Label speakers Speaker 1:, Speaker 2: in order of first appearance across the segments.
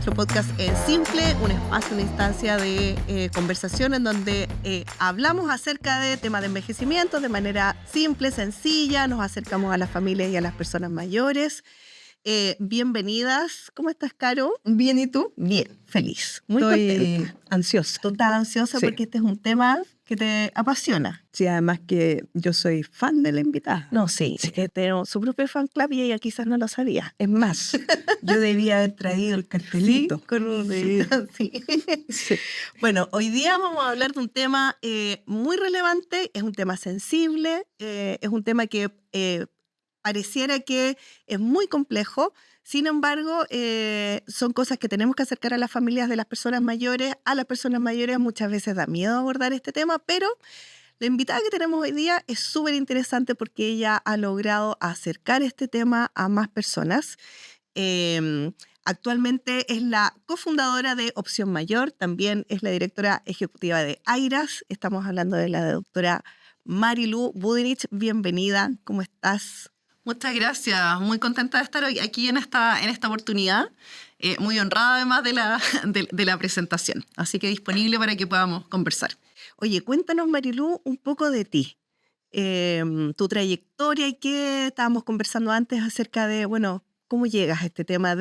Speaker 1: nuestro podcast En Simple, un espacio, una instancia de conversación en donde hablamos acerca de temas de envejecimiento de manera simple, sencilla, nos acercamos a las familias y a las personas mayores. Bienvenidas. ¿Cómo estás, Caro?
Speaker 2: Bien, ¿y tú?
Speaker 1: Bien, feliz, muy
Speaker 2: Estoy
Speaker 1: contenta.
Speaker 2: ansiosa.
Speaker 1: ¿Tú estás ansiosa
Speaker 2: Sí.
Speaker 1: porque este es un tema que te apasiona?
Speaker 2: Sí, además que yo soy fan de la invitada.
Speaker 1: No, sí, es que tenemos su propio fan club y ella quizás no lo sabía.
Speaker 2: Es más, yo debía haber traído el cartelito.
Speaker 1: Sí, con un...
Speaker 2: Sí.
Speaker 1: Sí.
Speaker 2: Sí.
Speaker 1: Bueno, hoy día vamos a hablar de un tema muy relevante, es un tema sensible, es un tema que pareciera que es muy complejo. Sin embargo, son cosas que tenemos que acercar a las familias de las personas mayores. A las personas mayores muchas veces da miedo abordar este tema, pero la invitada que tenemos hoy día es súper interesante porque ella ha logrado acercar este tema a más personas. Actualmente es la cofundadora de Opción Mayor, también es la directora ejecutiva de AIRAS. Estamos hablando de la doctora Marilu Budinich. Bienvenida, ¿cómo estás?
Speaker 3: Muchas gracias, muy contenta de estar hoy aquí en esta oportunidad, muy honrada además de la presentación, así que disponible para que podamos conversar.
Speaker 1: Oye, cuéntanos, Marilu, un poco de ti, tu trayectoria y qué estábamos conversando antes acerca de, bueno, cómo llegas a este tema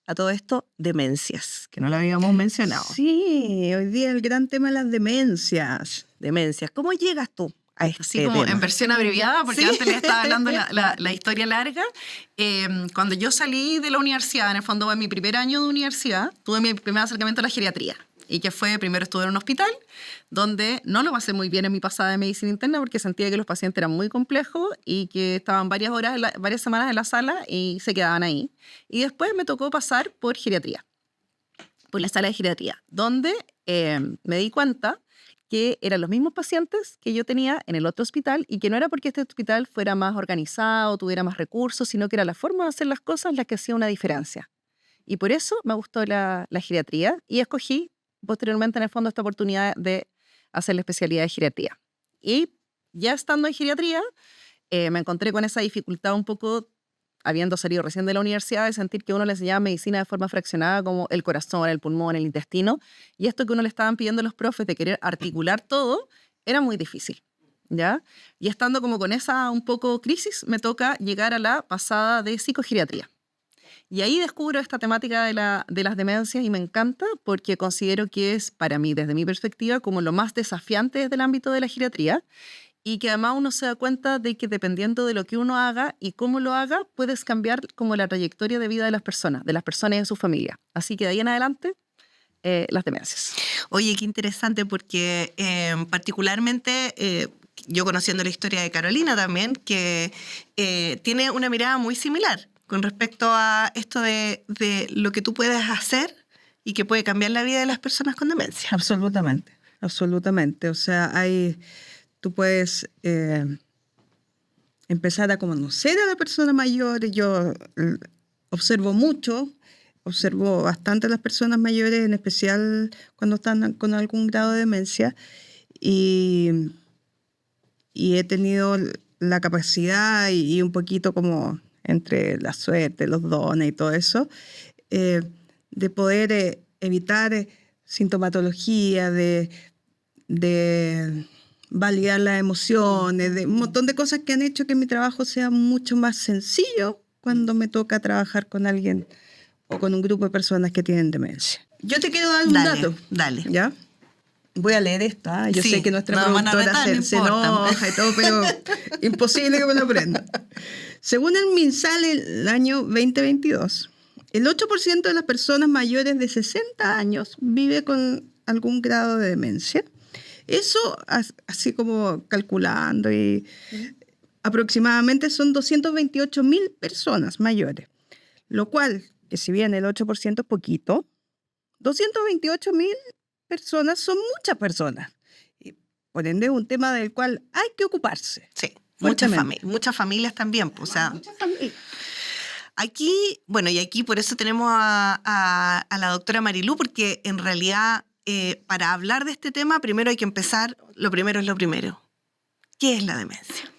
Speaker 1: a todo esto, demencias, que no lo habíamos mencionado.
Speaker 2: Sí, hoy día el gran tema de las demencias.
Speaker 1: Demencias, ¿cómo llegas tú a este
Speaker 3: Así como
Speaker 1: tema?
Speaker 3: en versión abreviada, porque
Speaker 1: Sí.
Speaker 3: antes les estaba hablando la historia larga. Cuando yo salí de la universidad, en el fondo en mi primer año de universidad, tuve mi primer acercamiento a la geriatría. Y que fue, primero estuve en un hospital, donde no lo pasé muy bien en mi pasada de medicina interna, porque sentía que los pacientes eran muy complejos y que estaban varias semanas en la sala y se quedaban ahí. Y después me tocó pasar por geriatría, por la sala de geriatría, donde me di cuenta que eran los mismos pacientes que yo tenía en el otro hospital y que no era porque este hospital fuera más organizado, tuviera más recursos, sino que era la forma de hacer las cosas la que hacía una diferencia. Y por eso me gustó la geriatría y escogí posteriormente en el fondo esta oportunidad de hacer la especialidad de geriatría. Y ya estando en geriatría, me encontré con esa dificultad un poco, habiendo salido recién de la universidad, de sentir que uno le enseñaba medicina de forma fraccionada, como el corazón, el pulmón, el intestino, y esto que uno le estaban pidiendo a los profes de querer articular todo, era muy difícil, ¿ya? Y estando como con esa un poco crisis, me toca llegar a la pasada de psicogeriatría. Y ahí descubro esta temática de las demencias y me encanta porque considero que es, para mí, desde mi perspectiva, como lo más desafiante desde el ámbito de la geriatría y que además uno se da cuenta de que dependiendo de lo que uno haga y cómo lo haga, puedes cambiar como la trayectoria de vida de las personas y de su familia. Así que de ahí en adelante, las demencias.
Speaker 1: Oye, qué interesante porque particularmente yo conociendo la historia de Carolina también, que tiene una mirada muy similar con respecto a esto de lo que tú puedes hacer y que puede cambiar la vida de las personas con demencia.
Speaker 2: Absolutamente, absolutamente. O sea, tú puedes empezar a conocer a la persona mayor. Yo observo bastante a las personas mayores, en especial cuando están con algún grado de demencia, y he tenido la capacidad y un poquito como entre la suerte, los dones y todo eso, de poder evitar sintomatología, de validar las emociones, de un montón de cosas que han hecho que mi trabajo sea mucho más sencillo cuando me toca trabajar con alguien o con un grupo de personas que tienen demencia. Yo te quiero dar un dato.
Speaker 1: Dale.
Speaker 2: ¿Ya? Voy a leer esto. Yo
Speaker 1: Sí,
Speaker 2: sé que nuestra
Speaker 1: no,
Speaker 2: productora
Speaker 1: no
Speaker 2: se
Speaker 1: importa.
Speaker 2: enoja y todo, pero imposible que me lo aprenda. Según el MinSal, el año 2022, el 8% de las personas mayores de 60 años vive con algún grado de demencia. Eso, así como calculando, aproximadamente son 228.000 personas mayores, lo cual, que si bien el 8% es poquito, 228.000 personas son muchas personas. Y por ende es un tema del cual hay que ocuparse.
Speaker 1: Sí,
Speaker 2: Fuertemente.
Speaker 1: muchas familias también. O sea,
Speaker 2: Muchas familias.
Speaker 1: aquí, bueno, y aquí por eso tenemos a la doctora Marilu, porque en realidad para hablar de este tema primero hay que empezar, lo primero es lo primero. ¿Qué es la demencia?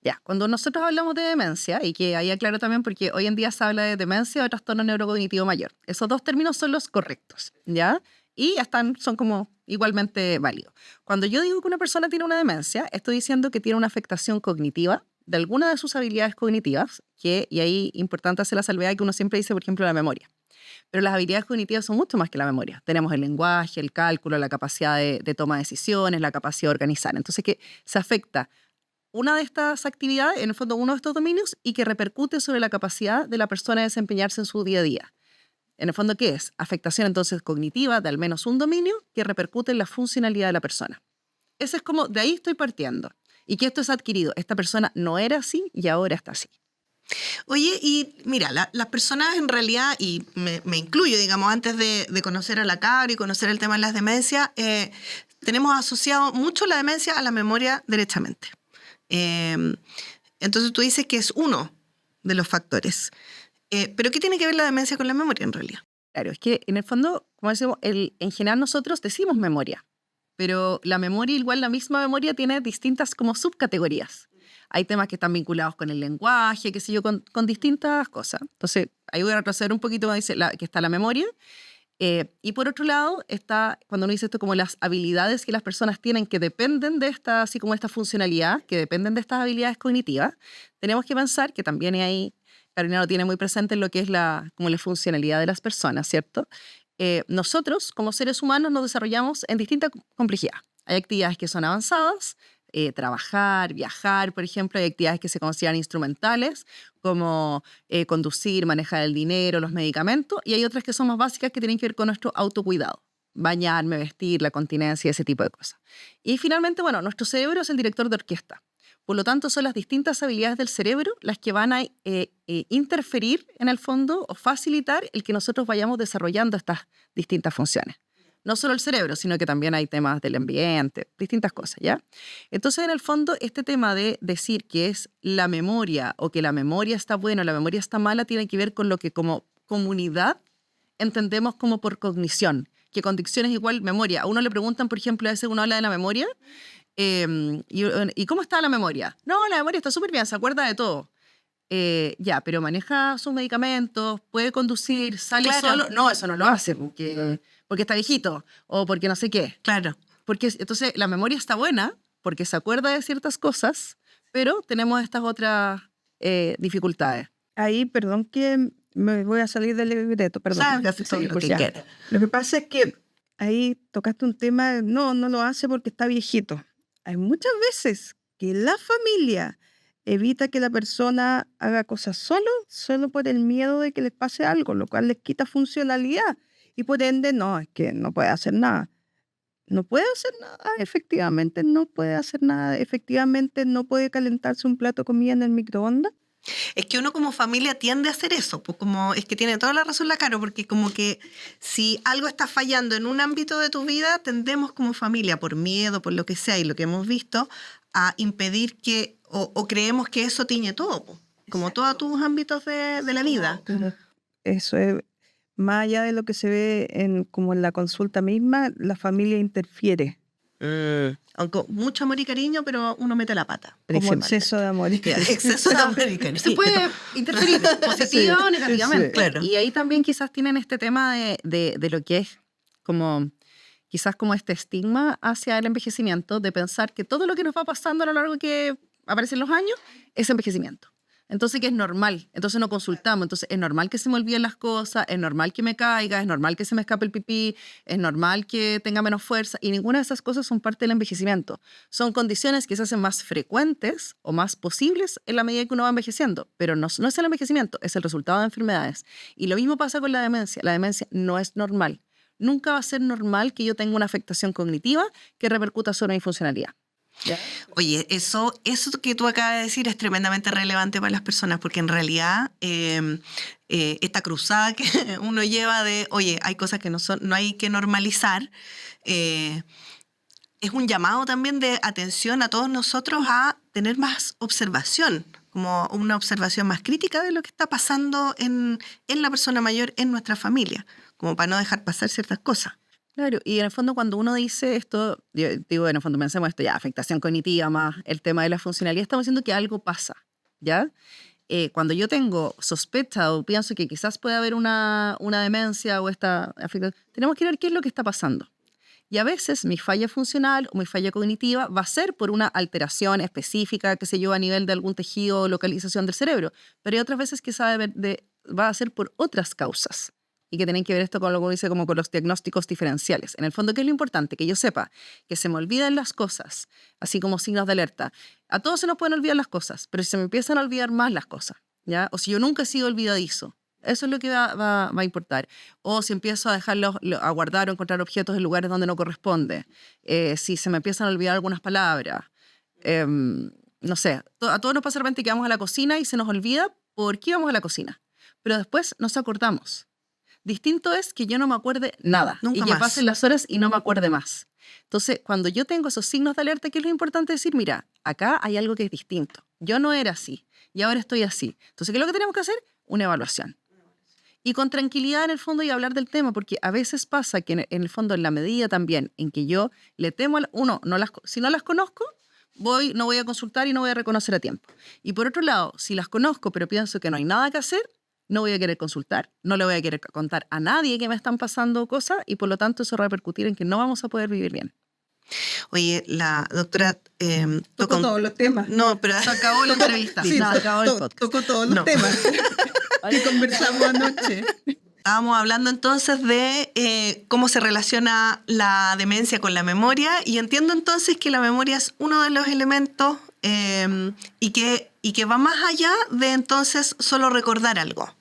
Speaker 3: Ya, cuando nosotros hablamos de demencia, y que ahí aclaro también porque hoy en día se habla de demencia o trastorno neurocognitivo mayor. Esos dos términos son los correctos, ¿ya? Y son como igualmente válidos. Cuando yo digo que una persona tiene una demencia, estoy diciendo que tiene una afectación cognitiva de alguna de sus habilidades cognitivas, y ahí importante hacer la salvedad que uno siempre dice, por ejemplo, la memoria. Pero las habilidades cognitivas son mucho más que la memoria. Tenemos el lenguaje, el cálculo, la capacidad de toma de decisiones, la capacidad de organizar. Entonces, que se afecta una de estas actividades, en el fondo uno de estos dominios, y que repercute sobre la capacidad de la persona de desempeñarse en su día a día. En el fondo, ¿qué es? Afectación entonces cognitiva de al menos un dominio que repercute en la funcionalidad de la persona. Ese es como, de ahí estoy partiendo. Y que esto es adquirido. Esta persona no era así y ahora está así.
Speaker 1: Oye, y mira, las personas en realidad, y me incluyo, digamos, antes de conocer a la Cabra y conocer el tema de las demencias, tenemos asociado mucho la demencia a la memoria derechamente. Entonces tú dices que es uno de los factores. ¿Pero qué tiene que ver la demencia con la memoria en realidad?
Speaker 3: Claro, es que en el fondo, como decimos, en general nosotros decimos memoria, pero la memoria, igual la misma memoria, tiene distintas como subcategorías. Hay temas que están vinculados con el lenguaje, qué sé yo, con distintas cosas. Entonces, ahí voy a retroceder un poquito, dice que está la memoria. Y por otro lado, está, cuando uno dice esto, como las habilidades que las personas tienen que dependen de esta, así como esta funcionalidad, que dependen de estas habilidades cognitivas, tenemos que pensar que también ahí, Carolina lo tiene muy presente en lo que es como la funcionalidad de las personas, ¿cierto? Nosotros, como seres humanos, nos desarrollamos en distinta complejidad. Hay actividades que son avanzadas, trabajar, viajar, por ejemplo. Hay actividades que se consideran instrumentales, como conducir, manejar el dinero, los medicamentos, y hay otras que son más básicas que tienen que ver con nuestro autocuidado, bañarme, vestir, la continencia, ese tipo de cosas. Y finalmente, bueno, nuestro cerebro es el director de orquesta. Por lo tanto, son las distintas habilidades del cerebro las que van a interferir en el fondo o facilitar el que nosotros vayamos desarrollando estas distintas funciones. No solo el cerebro, sino que también hay temas del ambiente, distintas cosas, ¿ya? Entonces, en el fondo, este tema de decir que es la memoria o que la memoria está buena o la memoria está mala tiene que ver con lo que como comunidad entendemos como por cognición, que cognición es igual memoria. A uno le preguntan, por ejemplo, a veces uno habla de la memoria, ¿y cómo está la memoria? No, la memoria está súper bien, se acuerda de todo. Ya, pero maneja sus medicamentos, puede conducir, sale solo. No, eso no lo hace porque está viejito o porque no sé qué.
Speaker 1: Claro.
Speaker 3: Porque entonces la memoria está buena porque se acuerda de ciertas cosas, pero tenemos estas otras dificultades.
Speaker 2: Ahí, perdón que me voy a salir del libreto, perdón.
Speaker 1: Sálgase todo lo que
Speaker 2: Ya.
Speaker 1: quiera.
Speaker 2: Lo que pasa es que ahí tocaste un tema, no lo hace porque está viejito. Hay muchas veces que la familia evita que la persona haga cosas solo por el miedo de que les pase algo, lo cual les quita funcionalidad. Y por ende, no, es que no puede hacer nada. No puede hacer nada, efectivamente no puede hacer nada. Efectivamente no puede calentarse un plato de comida en el microondas.
Speaker 1: Es que uno como familia tiende a hacer eso, pues como es que tiene toda la razón la Caro, porque como que si algo está fallando en un ámbito de tu vida, tendemos como familia, por miedo, por lo que sea, y lo que hemos visto, a impedir que, o creemos que eso tiñe todo, pues, como todos tus ámbitos de la vida.
Speaker 2: Eso es, más allá de lo que se ve como en la consulta misma, la familia interfiere.
Speaker 1: Aunque mucho amor y cariño, pero uno mete la pata.
Speaker 2: Como exceso de amor y cariño.
Speaker 1: Exceso de amor y cariño.
Speaker 3: Se puede interferir positiva o negativamente.
Speaker 2: Sí.
Speaker 1: Claro.
Speaker 3: Y ahí también quizás tienen este tema de lo que es como quizás como este estigma hacia el envejecimiento, de pensar que todo lo que nos va pasando a lo largo que aparecen los años es envejecimiento. Entonces, que es normal. Entonces no consultamos. Entonces, es normal que se me olviden las cosas, es normal que me caiga, es normal que se me escape el pipí, es normal que tenga menos fuerza. Y ninguna de esas cosas son parte del envejecimiento. Son condiciones que se hacen más frecuentes o más posibles en la medida que uno va envejeciendo. Pero no es el envejecimiento, es el resultado de enfermedades. Y lo mismo pasa con la demencia. La demencia no es normal. Nunca va a ser normal que yo tenga una afectación cognitiva que repercuta sobre mi funcionalidad. ¿Ya?
Speaker 1: Oye, eso que tú acabas de decir es tremendamente relevante para las personas, porque en realidad esta cruzada que uno lleva de, oye, hay cosas que no hay que normalizar, es un llamado también de atención a todos nosotros a tener más observación, como una observación más crítica de lo que está pasando en la persona mayor, en nuestra familia, como para no dejar pasar ciertas cosas.
Speaker 3: Claro, y en el fondo cuando uno dice esto, yo digo, en el fondo pensemos esto ya, afectación cognitiva más el tema de la funcionalidad, estamos diciendo que algo pasa, ¿ya? Cuando yo tengo sospecha o pienso que quizás puede haber una demencia o esta afectación, tenemos que ver qué es lo que está pasando. Y a veces mi falla funcional o mi falla cognitiva va a ser por una alteración específica, qué sé yo, a nivel de algún tejido o localización del cerebro, pero hay otras veces que va a ser por otras causas y que tienen que ver esto con lo que uno dice como con los diagnósticos diferenciales. En el fondo, ¿qué es lo importante? Que yo sepa que se me olvidan las cosas, así como signos de alerta. A todos se nos pueden olvidar las cosas, pero si se me empiezan a olvidar más las cosas, ¿ya? O si yo nunca he sido olvidadizo, eso es lo que va a importar. O si empiezo a a guardar o encontrar objetos en lugares donde no corresponde. Si se me empiezan a olvidar algunas palabras. No sé, a todos nos pasa de repente que vamos a la cocina y se nos olvida por qué vamos a la cocina. Pero después nos acordamos. Distinto es que yo no me acuerde nada.
Speaker 1: Nunca
Speaker 3: y que
Speaker 1: más.
Speaker 3: pasen las horas y no me acuerde más. Entonces, cuando yo tengo esos signos de alerta, ¿qué es lo importante decir? Mira, acá hay algo que es distinto. Yo no era así y ahora estoy así. Entonces, ¿qué es lo que tenemos que hacer? Una evaluación. Y con tranquilidad en el fondo y hablar del tema, porque a veces pasa que en el fondo, en la medida también en que yo le temo, si no las conozco, no voy a consultar y no voy a reconocer a tiempo. Y por otro lado, si las conozco pero pienso que no hay nada que hacer, no voy a querer consultar, no le voy a querer contar a nadie que me están pasando cosas y por lo tanto eso va a repercutir en que no vamos a poder vivir bien.
Speaker 1: Oye, la doctora
Speaker 2: Tocó todos los temas.
Speaker 1: No, pero
Speaker 3: Se acabó la entrevista.
Speaker 2: Sí,
Speaker 3: se acabó el podcast.
Speaker 2: tocó todos los
Speaker 1: No.
Speaker 2: temas que conversamos anoche.
Speaker 1: estábamos hablando entonces de cómo se relaciona la demencia con la memoria, y entiendo entonces que la memoria es uno de los elementos y que va más allá de entonces solo recordar algo,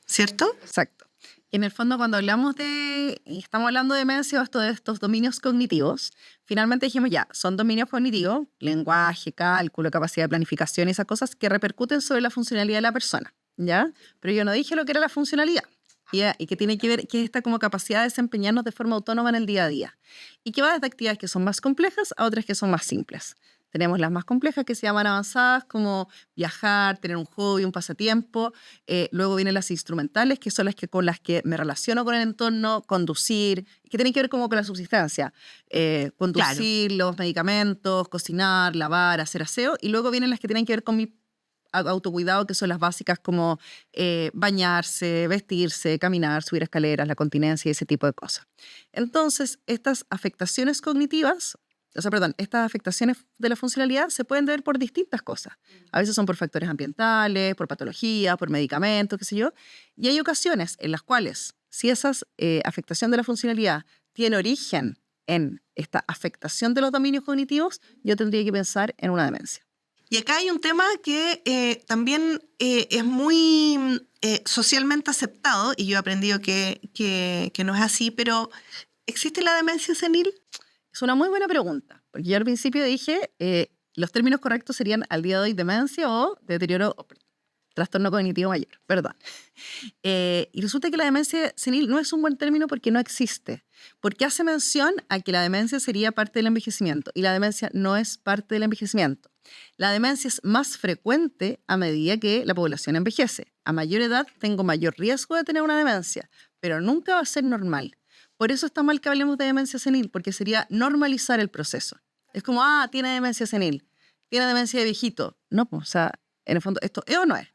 Speaker 1: ¿cierto?
Speaker 3: Exacto. Y en el fondo, cuando estamos hablando de demencia o de estos dominios cognitivos, finalmente dijimos ya, son dominios cognitivos, lenguaje, cálculo, capacidad de planificación y esas cosas que repercuten sobre la funcionalidad de la persona, ¿ya? Pero yo no dije lo que era la funcionalidad, ¿ya? Y que tiene que ver, que es esta como capacidad de desempeñarnos de forma autónoma en el día a día. Y que va desde actividades que son más complejas a otras que son más simples. Tenemos las más complejas que se llaman avanzadas, como viajar, tener un hobby, un pasatiempo. Luego vienen las instrumentales, que son con las que me relaciono con el entorno, conducir, que tienen que ver como con la subsistencia. Conducir, los medicamentos, cocinar, lavar, hacer aseo. Y luego vienen las que tienen que ver con mi autocuidado, que son las básicas como bañarse, vestirse, caminar, subir escaleras, la continencia y ese tipo de cosas. Entonces, estas afectaciones cognitivas, estas afectaciones de la funcionalidad se pueden ver por distintas cosas. A veces son por factores ambientales, por patología, por medicamentos, qué sé yo. Y hay ocasiones en las cuales, si esa afectación de la funcionalidad tiene origen en esta afectación de los dominios cognitivos, yo tendría que pensar en una demencia.
Speaker 1: Y acá hay un tema que también es muy socialmente aceptado, y yo he aprendido que no es así, pero ¿existe la demencia senil?
Speaker 3: Es una muy buena pregunta, porque yo al principio dije, los términos correctos serían al día de hoy demencia o deterioro, trastorno cognitivo mayor, perdón. Y resulta que la demencia senil no es un buen término porque no existe, porque hace mención a que la demencia sería parte del envejecimiento, y la demencia no es parte del envejecimiento. La demencia es más frecuente a medida que la población envejece. A mayor edad tengo mayor riesgo de tener una demencia, pero nunca va a ser normal. Por eso está mal que hablemos de demencia senil, porque sería normalizar el proceso. Es como, tiene demencia senil, tiene demencia de viejito. No, pues, o sea, en el fondo, ¿esto es o no es?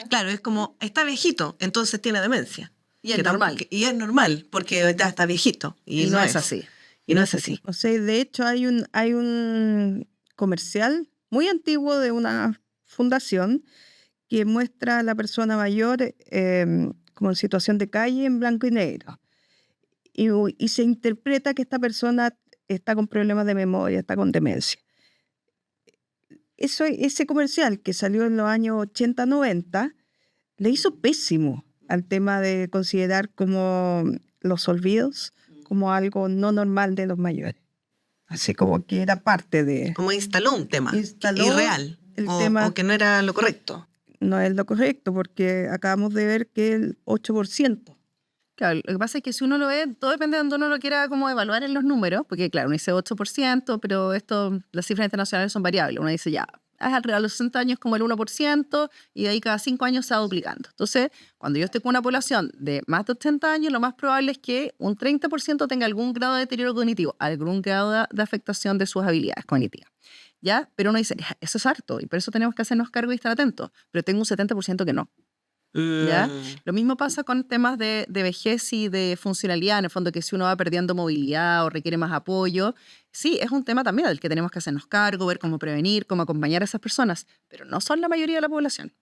Speaker 1: Claro, es como, está viejito, entonces tiene demencia.
Speaker 3: Y es normal.
Speaker 1: Y es normal, porque ya está viejito.
Speaker 3: Y no es así.
Speaker 1: Y no es así.
Speaker 2: O sea, de hecho hay un comercial muy antiguo de una fundación que muestra a la persona mayor como en situación de calle en blanco y negro. Y se interpreta que esta persona está con problemas de memoria, está con demencia. Ese comercial que salió en los años 80-90 le hizo pésimo al tema de considerar como los olvidos como algo no normal de los mayores. Así como que era parte de...
Speaker 1: Como instaló un tema
Speaker 2: Instaló
Speaker 1: irreal,
Speaker 2: tema.
Speaker 1: O que no era lo correcto.
Speaker 2: No es lo correcto, porque acabamos de ver que el 8%.
Speaker 3: Claro, lo que pasa es que si uno lo ve, todo depende de donde uno lo quiera como evaluar en los números, porque claro, uno dice 8%, pero las cifras internacionales son variables. Uno dice ya, a los 60 años como el 1%, y de ahí cada 5 años se va duplicando. Entonces, cuando yo estoy con una población de más de 80 años, lo más probable es que un 30% tenga algún grado de deterioro cognitivo, algún grado de afectación de sus habilidades cognitivas. ¿Ya? Pero uno dice, eso es harto, y por eso tenemos que hacernos cargo y estar atentos. Pero tengo un 70% que no. ¿Ya? Lo mismo pasa con temas de vejez y de funcionalidad, en el fondo, que si uno va perdiendo movilidad o requiere más apoyo, sí, es un tema también del que tenemos que hacernos cargo, ver cómo prevenir, cómo acompañar a esas personas, pero no son la mayoría de la población.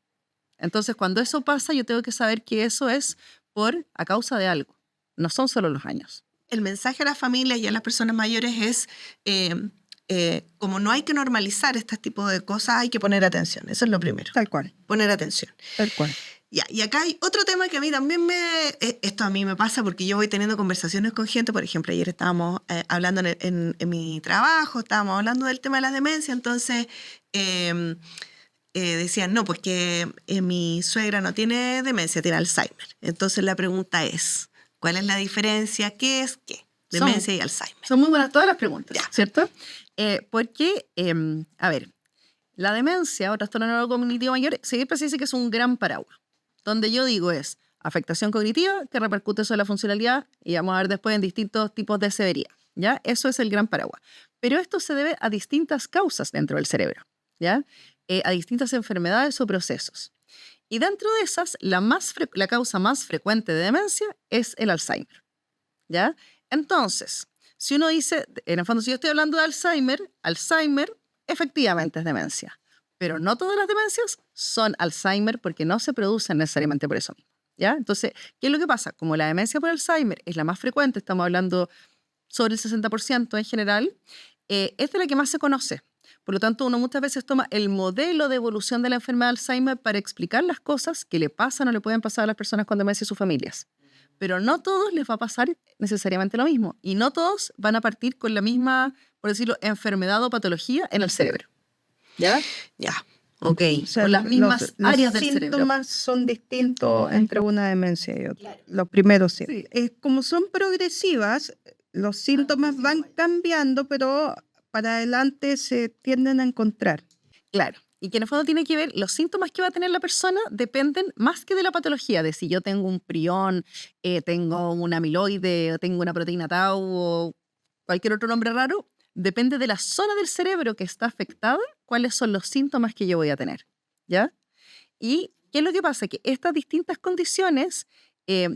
Speaker 3: Entonces, cuando eso pasa, yo tengo que saber que eso es a causa de algo, no son solo los años.
Speaker 1: El mensaje a las familias y a las personas mayores es, como no hay que normalizar este tipo de cosas, hay que poner atención. Eso es lo primero.
Speaker 2: Tal cual.
Speaker 1: Poner atención.
Speaker 2: Tal cual.
Speaker 1: Ya, y acá hay otro tema que a mí también esto a mí me pasa porque yo voy teniendo conversaciones con gente. Por ejemplo, ayer estábamos hablando en mi trabajo, estábamos hablando del tema de la demencia, entonces decían, no, pues que mi suegra no tiene demencia, tiene Alzheimer. Entonces la pregunta es, ¿cuál es la diferencia? ¿Qué es qué? Demencia y Alzheimer.
Speaker 3: Son muy buenas todas las preguntas,
Speaker 1: Ya.
Speaker 3: ¿cierto? Porque, a ver, la demencia o trastorno neurocognitivo mayor siempre se dice que es un gran paraguas. Donde yo digo es afectación cognitiva que repercute sobre la funcionalidad, y vamos a ver después en distintos tipos de severidad, ¿ya? Eso es el gran paraguas. Pero esto se debe a distintas causas dentro del cerebro, ¿ya? A distintas enfermedades o procesos. Y dentro de esas, la causa más frecuente de demencia es el Alzheimer, ¿ya? Entonces, si uno dice, en el fondo, si yo estoy hablando de Alzheimer efectivamente es demencia. Pero no todas las demencias son Alzheimer porque no se producen necesariamente por eso mismo, ¿ya? Entonces, ¿qué es lo que pasa? Como la demencia por Alzheimer es la más frecuente, estamos hablando sobre el 60% en general, es de la que más se conoce. Por lo tanto, uno muchas veces toma el modelo de evolución de la enfermedad de Alzheimer para explicar las cosas que le pasan o le pueden pasar a las personas con demencia y sus familias. Pero no todos les va a pasar necesariamente lo mismo. Y no todos van a partir con la misma, por decirlo, enfermedad o patología en el cerebro. ¿Ya?
Speaker 1: Ya, ok.
Speaker 2: O sea,
Speaker 3: Con las mismas áreas del
Speaker 2: Los
Speaker 3: cerebro.
Speaker 2: síntomas son distintos entre una demencia y otra. Los primeros sí. Como son progresivas, los síntomas van cambiando, pero para adelante se tienden a encontrar.
Speaker 3: Claro. Y que en el fondo tiene que ver, los síntomas que va a tener la persona dependen más que de la patología, de si yo tengo un prión, tengo un amiloide, o tengo una proteína tau o cualquier otro nombre raro, depende de la zona del cerebro que está afectada, cuáles son los síntomas que yo voy a tener, ¿ya? Y ¿qué es lo que pasa? Que estas distintas condiciones,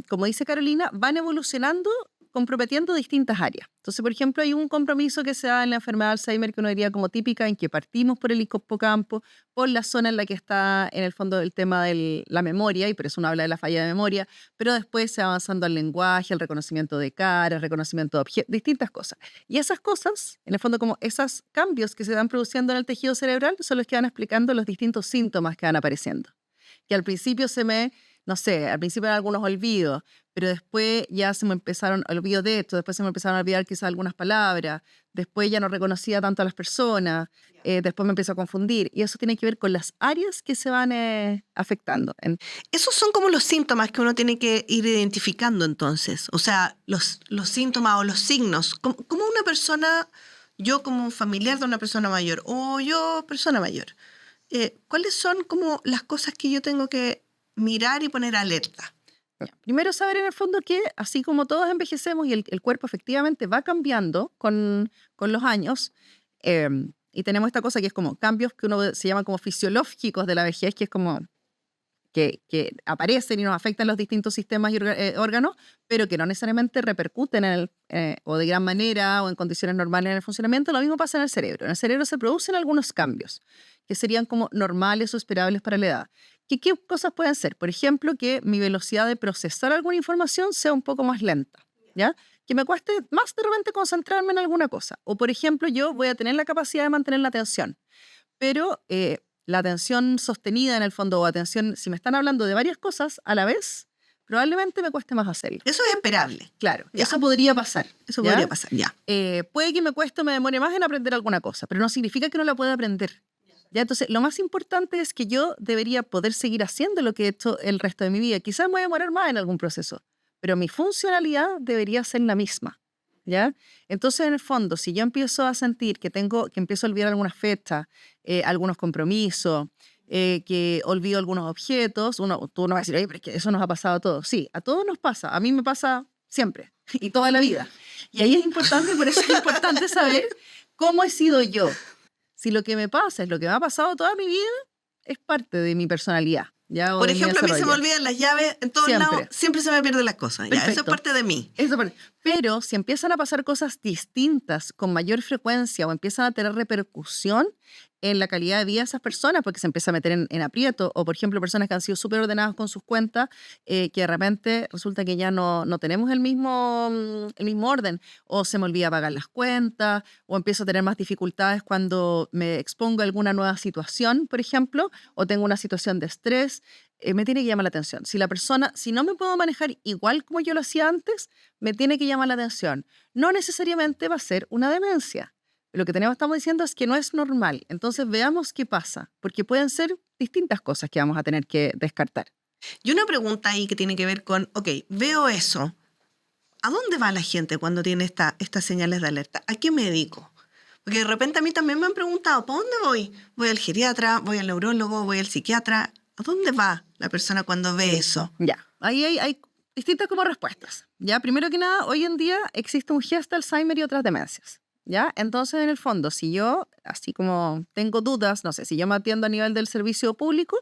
Speaker 3: como dice Carolina, van evolucionando comprometiendo distintas áreas. Entonces, por ejemplo, hay un compromiso que se da en la enfermedad de Alzheimer que uno diría como típica, en que partimos por el hipocampo, por la zona en la que está en el fondo el tema de la memoria, y por eso uno habla de la falla de memoria, pero después se va avanzando al lenguaje, al reconocimiento de caras, reconocimiento de objetos, distintas cosas. Y esas cosas, en el fondo como esos cambios que se van produciendo en el tejido cerebral, son los que van explicando los distintos síntomas que van apareciendo. Que al principio no sé, al principio eran algunos olvidos, pero después ya se me empezaron, olvidos de esto, después se me empezaron a olvidar quizás algunas palabras, después ya no reconocía tanto a las personas, después me empezó a confundir, y eso tiene que ver con las áreas que se van afectando.
Speaker 1: Esos son como los síntomas que uno tiene que ir identificando entonces, o sea, los síntomas o los signos, como una persona, yo como familiar de una persona mayor, o yo persona mayor, ¿cuáles son como las cosas que yo tengo que mirar y poner alerta?
Speaker 3: Primero saber en el fondo que así como todos envejecemos y el cuerpo efectivamente va cambiando con los años, y tenemos esta cosa que es como cambios que uno se llaman como fisiológicos de la vejez, que es como que aparecen y nos afectan los distintos sistemas y órganos, pero que no necesariamente repercuten o de gran manera o en condiciones normales en el funcionamiento. Lo mismo pasa en el cerebro. En el cerebro se producen algunos cambios que serían como normales o esperables para la edad. ¿Qué cosas pueden ser? Por ejemplo, que mi velocidad de procesar alguna información sea un poco más lenta, ¿ya? Que me cueste más de repente concentrarme en alguna cosa. O, por ejemplo, yo voy a tener la capacidad de mantener la atención, pero la atención sostenida en el fondo, o atención, si me están hablando de varias cosas a la vez, probablemente me cueste más hacerlo.
Speaker 1: Eso es esperable.
Speaker 3: Claro,
Speaker 1: Ya.
Speaker 3: eso podría pasar.
Speaker 1: Eso
Speaker 3: ¿ya?
Speaker 1: podría pasar, ya.
Speaker 3: Puede que me cueste o me demore más en aprender alguna cosa, pero no significa que no la pueda aprender. ¿Ya? Entonces, lo más importante es que yo debería poder seguir haciendo lo que he hecho el resto de mi vida. Quizás me voy a demorar más en algún proceso, pero mi funcionalidad debería ser la misma. ¿ya? Entonces, en el fondo, si yo empiezo a sentir que empiezo a olvidar algunas fechas, algunos compromisos, que olvido algunos objetos, tú no vas a decir, oye, pero es que eso nos ha pasado a todos. Sí, a todos nos pasa. A mí me pasa siempre y toda la vida. Y ahí es importante, por eso es importante saber cómo he sido yo. Si lo que me pasa es lo que me ha pasado toda mi vida, es parte de mi personalidad. ¿Ya? O
Speaker 1: Por
Speaker 3: de mi
Speaker 1: ejemplo, a mí se me
Speaker 3: desarrollo.
Speaker 1: olvidan las llaves en todos
Speaker 3: Siempre.
Speaker 1: lados, siempre se me pierden las cosas. Ya, eso es
Speaker 3: Perfecto.
Speaker 1: parte de mí.
Speaker 3: Pero si empiezan a pasar cosas distintas con mayor frecuencia o empiezan a tener repercusión en la calidad de vida de esas personas, porque se empieza a meter en aprieto, o por ejemplo personas que han sido súper ordenadas con sus cuentas, que de repente resulta que ya no tenemos el mismo orden, o se me olvida pagar las cuentas, o empiezo a tener más dificultades cuando me expongo a alguna nueva situación, por ejemplo, o tengo una situación de estrés, me tiene que llamar la atención. Si no me puedo manejar igual como yo lo hacía antes, me tiene que llamar la atención. No necesariamente va a ser una demencia. Lo que estamos diciendo es que no es normal. Entonces veamos qué pasa, porque pueden ser distintas cosas que vamos a tener que descartar.
Speaker 1: Y una pregunta ahí que tiene que ver con, ok, veo eso. ¿A dónde va la gente cuando tiene estas señales de alerta? ¿A qué médico? Porque de repente a mí también me han preguntado, ¿para dónde voy? ¿Voy al geriatra? ¿Voy al neurólogo? ¿Voy al psiquiatra? ¿A dónde va la persona cuando ve eso?
Speaker 3: Ya, ahí hay distintas como respuestas. Ya, primero que nada, hoy en día existe un GEST de Alzheimer y otras demencias. ¿Ya? Entonces, en el fondo, si yo, así como tengo dudas, no sé, si yo me atiendo a nivel del servicio público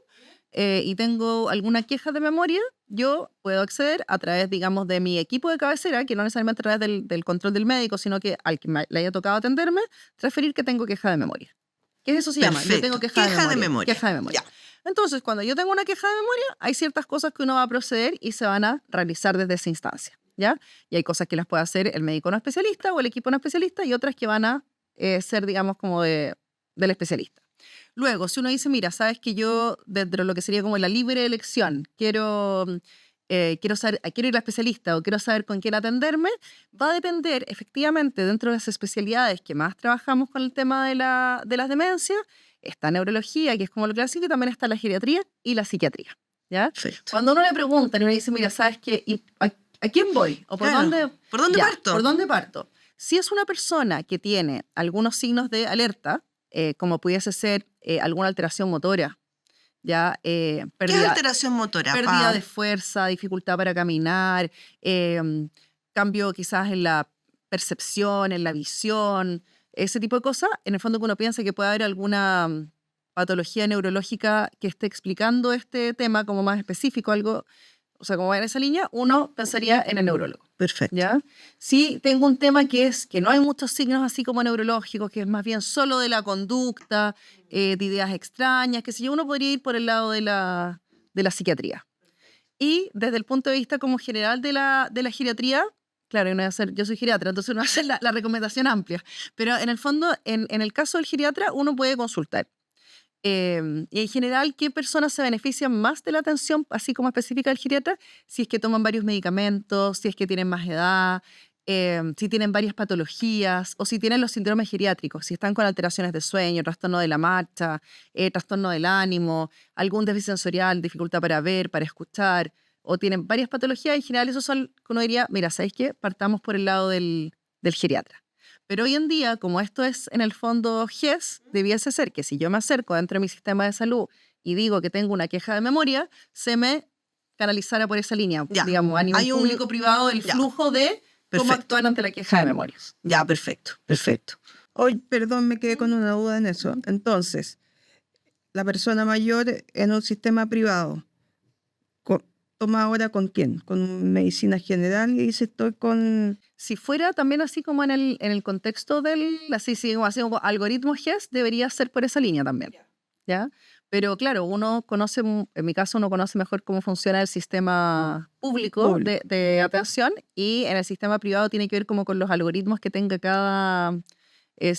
Speaker 3: y tengo alguna queja de memoria, yo puedo acceder a través, digamos, de mi equipo de cabecera, que no necesariamente a través del control del médico, sino que al que le haya tocado atenderme, transferir que tengo queja de memoria. ¿Qué es eso se llama? Yo
Speaker 1: Perfecto.
Speaker 3: tengo queja de memoria. Queja de memoria.
Speaker 1: Ya.
Speaker 3: Entonces, cuando yo tengo una queja de memoria, hay ciertas cosas que uno va a proceder y se van a realizar desde esa instancia. ¿Ya? Y hay cosas que las puede hacer el médico no especialista o el equipo no especialista y otras que van a ser, digamos, como del especialista. Luego, si uno dice, mira, sabes que yo, dentro de lo que sería como la libre elección, quiero ir a especialista o quiero saber con quién atenderme, va a depender, efectivamente, dentro de las especialidades que más trabajamos con el tema de las demencias, está neurología, que es como lo clásico, y también está la geriatría y la psiquiatría. ¿Ya?
Speaker 1: Perfecto.
Speaker 3: Cuando uno le pregunta y uno dice, mira, ¿sabes qué? ¿A quién voy? ¿O por
Speaker 1: Claro.
Speaker 3: dónde?
Speaker 1: ¿Por dónde parto?
Speaker 3: ¿Por dónde parto? Si es una persona que tiene algunos signos de alerta, como pudiese ser alguna alteración motora, ya
Speaker 1: ¿Qué es
Speaker 3: pérdida
Speaker 1: alteración motora?
Speaker 3: pérdida de fuerza, dificultad para caminar, cambio quizás en la percepción, en la visión, ese tipo de cosas, en el fondo que uno piensa que puede haber alguna patología neurológica que esté explicando este tema como más específico, algo, o sea, como va en esa línea, uno pensaría en el neurólogo.
Speaker 1: Perfecto.
Speaker 3: ¿Ya? Si tengo un tema que es que no hay muchos signos así como neurológicos, que es más bien solo de la conducta, de ideas extrañas, que si yo, uno podría ir por el lado de la psiquiatría. Y desde el punto de vista como general de la geriatría, claro, yo soy geriatra, entonces uno hace la recomendación amplia, pero en el fondo, en el caso del geriatra, uno puede consultar. Y en general, ¿qué personas se benefician más de la atención, así como específica del geriatra? Si es que toman varios medicamentos, si es que tienen más edad, si tienen varias patologías o si tienen los síndromes geriátricos, si están con alteraciones de sueño, trastorno de la marcha, trastorno del ánimo, algún déficit sensorial, dificultad para ver, para escuchar, o tienen varias patologías. En general, esos son que uno diría, mira, ¿sabes qué? Partamos por el lado del geriatra. Pero hoy en día, como esto es en el fondo GES, debiese ser que si yo me acerco dentro de mi sistema de salud y digo que tengo una queja de memoria, se me canalizara por esa línea,
Speaker 1: Ya.
Speaker 3: digamos, a nivel
Speaker 1: Hay un-
Speaker 3: público-privado, el
Speaker 1: Ya.
Speaker 3: flujo de cómo
Speaker 1: Perfecto.
Speaker 3: actuar ante la queja de memorias.
Speaker 1: Ya, perfecto, perfecto.
Speaker 2: Hoy, perdón, me quedé con una duda en eso. Entonces, la persona mayor en un sistema privado, ¿toma ahora con quién? ¿Con medicina general? Y dice, estoy con...
Speaker 3: Si fuera también así como en el contexto del así como algoritmo GES, debería ser por esa línea también. ¿Ya? Pero claro, uno conoce, en mi caso, uno conoce mejor cómo funciona el sistema público de atención, y en el sistema privado tiene que ver como con los algoritmos que tenga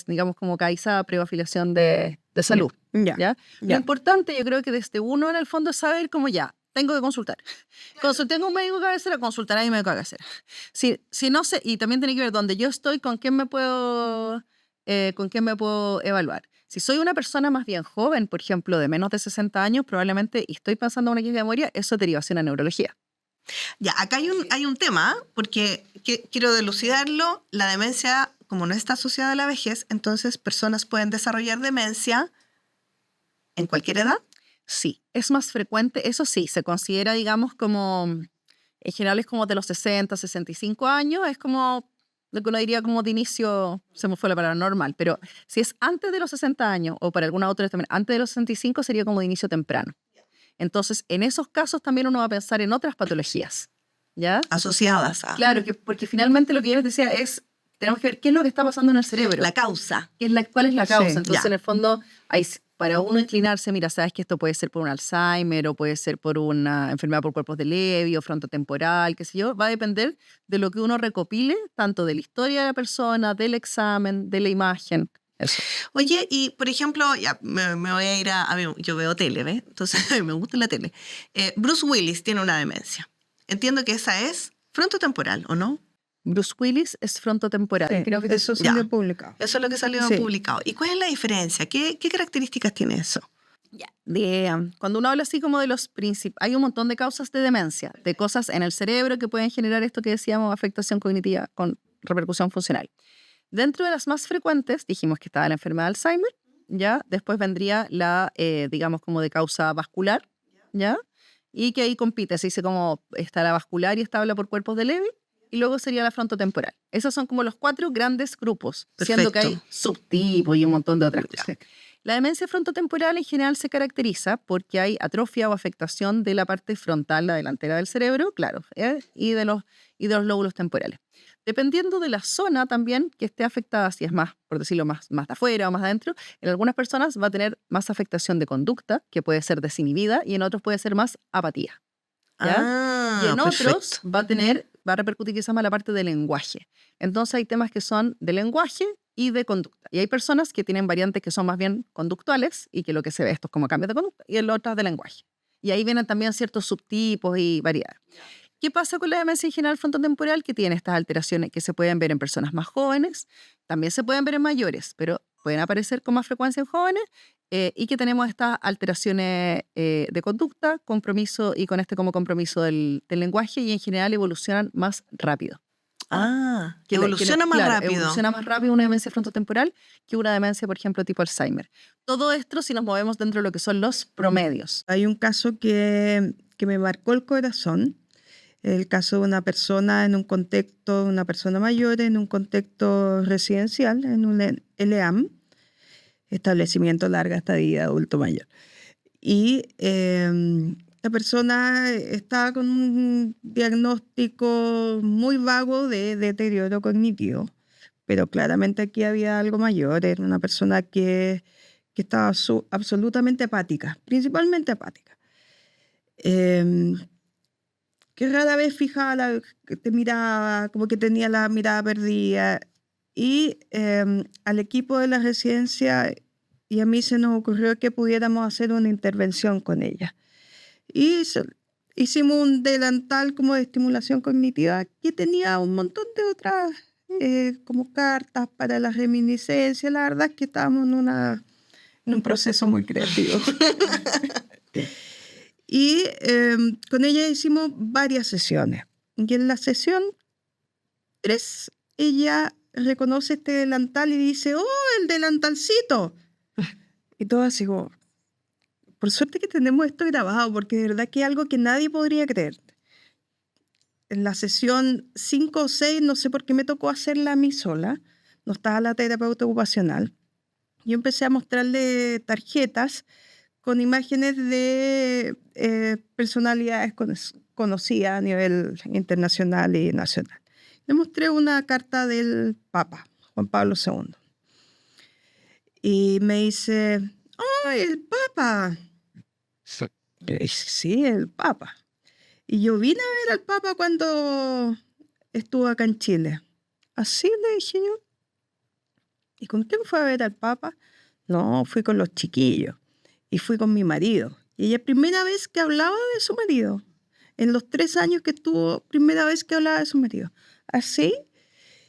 Speaker 3: digamos, como cada ISAPRE preafiliación de salud.
Speaker 2: Ya.
Speaker 3: ¿Ya? Lo importante, yo creo que desde uno en el fondo es saber cómo ya, tengo que consultar. Consulté a un médico de cabecera, consultaré a mi médico de cabecera. Si no sé, y también tiene que ver dónde yo estoy, con quién me puedo evaluar. Si soy una persona más bien joven, por ejemplo, de menos de 60 años, probablemente, y estoy pensando en una queja de memoria, eso es derivación a neurología.
Speaker 1: Ya, acá hay un tema, porque quiero dilucidarlo. La demencia, como no está asociada a la vejez, entonces personas pueden desarrollar demencia en cualquier edad.
Speaker 3: Sí, es más frecuente, eso sí, se considera, digamos, como, en general es como de los 60, 65 años, es como lo que uno diría como de inicio, se me fue la palabra normal, pero si es antes de los 60 años, o para alguna otra también, antes de los 65 sería como de inicio temprano. Entonces, en esos casos también uno va a pensar en otras patologías, ¿ya?
Speaker 1: Asociadas a
Speaker 3: Claro, porque finalmente lo que yo les decía es, tenemos que ver qué es lo que está pasando en el cerebro.
Speaker 1: la causa.
Speaker 3: ¿Cuál es la causa?
Speaker 2: Sí,
Speaker 3: Entonces,
Speaker 1: ya.
Speaker 3: en el fondo, para uno inclinarse, mira, sabes que esto puede ser por un Alzheimer o puede ser por una enfermedad por cuerpos de Levy o frontotemporal, qué sé yo, va a depender de lo que uno recopile, tanto de la historia de la persona, del examen, de la imagen. Eso.
Speaker 1: Oye, y por ejemplo, ya me voy a ir a ver, yo veo tele, ¿ves? Entonces me gusta la tele. Bruce Willis tiene una demencia. Entiendo que esa es frontotemporal, ¿o no?
Speaker 3: Bruce Willis es frontotemporal.
Speaker 2: Sí,
Speaker 3: Creo que
Speaker 2: eso
Speaker 1: ya.
Speaker 2: salió publicado.
Speaker 1: Eso es lo que salió
Speaker 2: Sí.
Speaker 1: publicado. ¿Y cuál es la diferencia? ¿Qué características tiene eso?
Speaker 3: Cuando uno habla así como de los principios, hay un montón de causas de demencia, de cosas en el cerebro que pueden generar esto que decíamos, afectación cognitiva con repercusión funcional. Dentro de las más frecuentes, dijimos que estaba la enfermedad de Alzheimer, ¿ya? Después vendría la, digamos, como de causa vascular, ¿ya? Y que ahí compite, se dice como está la vascular y está la por cuerpos de Levy, y luego sería la frontotemporal. Esos son como los 4 grandes grupos, siendo que hay
Speaker 1: Perfecto.
Speaker 3: subtipos y un montón de otras cosas. La demencia frontotemporal en general se caracteriza porque hay atrofia o afectación de la parte frontal, la delantera del cerebro, claro, y de los lóbulos temporales. Dependiendo de la zona también que esté afectada, si es más, por decirlo, más de afuera o más de adentro, en algunas personas va a tener más afectación de conducta, que puede ser desinhibida, y en otros puede ser más apatía. ¿Ya? Y en otros va a repercutir quizás más la parte del lenguaje. Entonces hay temas que son de lenguaje y de conducta. Y hay personas que tienen variantes que son más bien conductuales y que lo que se ve esto es como cambios de conducta, y en otras de lenguaje. Y ahí vienen también ciertos subtipos y variedades. ¿Qué pasa con la demencia en general frontotemporal? Que tiene estas alteraciones que se pueden ver en personas más jóvenes, también se pueden ver en mayores, pero pueden aparecer con más frecuencia en jóvenes, y que tenemos estas alteraciones de conducta, compromiso y con como compromiso del lenguaje, y en general evolucionan más rápido.
Speaker 1: Evoluciona más
Speaker 3: Claro,
Speaker 1: rápido.
Speaker 3: evoluciona más rápido una demencia frontotemporal que una demencia, por ejemplo, tipo Alzheimer. Todo esto si nos movemos dentro de lo que son los promedios.
Speaker 2: Hay un caso que me marcó el corazón, el caso de una persona en un contexto, una persona mayor en un contexto residencial, en un ELEAM, establecimiento larga estadía adulto mayor. Y la persona estaba con un diagnóstico muy vago de deterioro cognitivo, pero claramente aquí había algo mayor. Era una persona que estaba absolutamente apática, principalmente apática. Que rara vez fijaba, que te miraba, como que tenía la mirada perdida. Y al equipo de la residencia y a mí se nos ocurrió que pudiéramos hacer una intervención con ella. Y hicimos un delantal como de estimulación cognitiva que tenía un montón de otras como cartas para la reminiscencia. La verdad es que estábamos en un proceso muy creativo. Y con ella hicimos varias sesiones. Y en la sesión 3, ella reconoce este delantal y dice, ¡oh, el delantalcito! Y todo así como, por suerte que tenemos esto grabado, porque de verdad que es algo que nadie podría creer. En la sesión 5 o 6, no sé por qué me tocó hacerla a mí sola, no estaba la terapeuta ocupacional. Yo empecé a mostrarle tarjetas con imágenes de personalidades conocidas a nivel internacional y nacional. Le mostré una carta del Papa, Juan Pablo II. Y me dice, ¡oh, el Papa! Yo dije, sí, el Papa. Y yo vine a ver al Papa cuando estuvo acá en Chile. Así le dije yo. ¿Y con quién fue a ver al Papa? No, fui con los chiquillos. Y fui con mi marido. Y ella, primera vez que hablaba de su marido. En los 3 años que estuvo, primera vez que hablaba de su marido. ¿Así?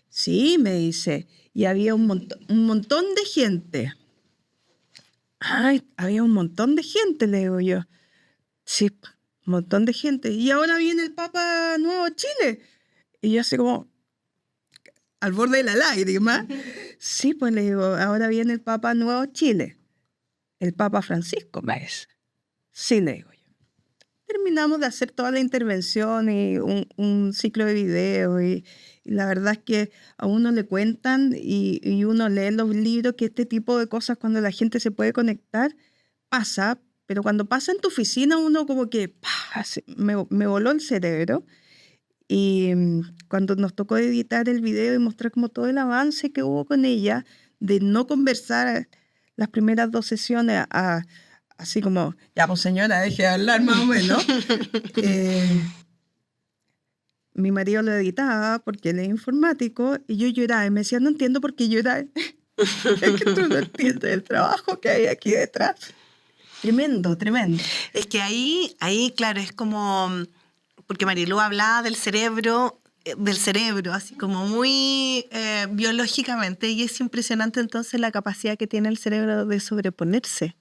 Speaker 2: Sí, me dice. Y había un montón de gente. Ay, había un montón de gente, le digo yo. Sí, un montón de gente. Y ahora viene el Papa nuevo a Chile. Y yo así como, al borde de la lágrima. Sí, pues le digo, ahora viene el Papa nuevo a Chile. El Papa Francisco, ¿ves? Sí, le digo yo. Terminamos de hacer toda la intervención y un ciclo de videos y la verdad es que a uno le cuentan y uno lee en los libros que este tipo de cosas cuando la gente se puede conectar pasa, pero cuando pasa en tu oficina uno como que ¡pah! Me voló el cerebro y cuando nos tocó editar el video y mostrar como todo el avance que hubo con ella, de no conversar las primeras 2 sesiones así como, ya pues señora, deje de hablar más o menos. Mi marido lo editaba porque él es informático y yo lloraba y me decía, no entiendo por qué llorar. Es que tú no entiendes el trabajo que hay aquí detrás. Tremendo, tremendo.
Speaker 1: Es que ahí, claro, es como, porque Marilu hablaba del cerebro, así como muy biológicamente, y es impresionante entonces la capacidad que tiene el cerebro de sobreponerse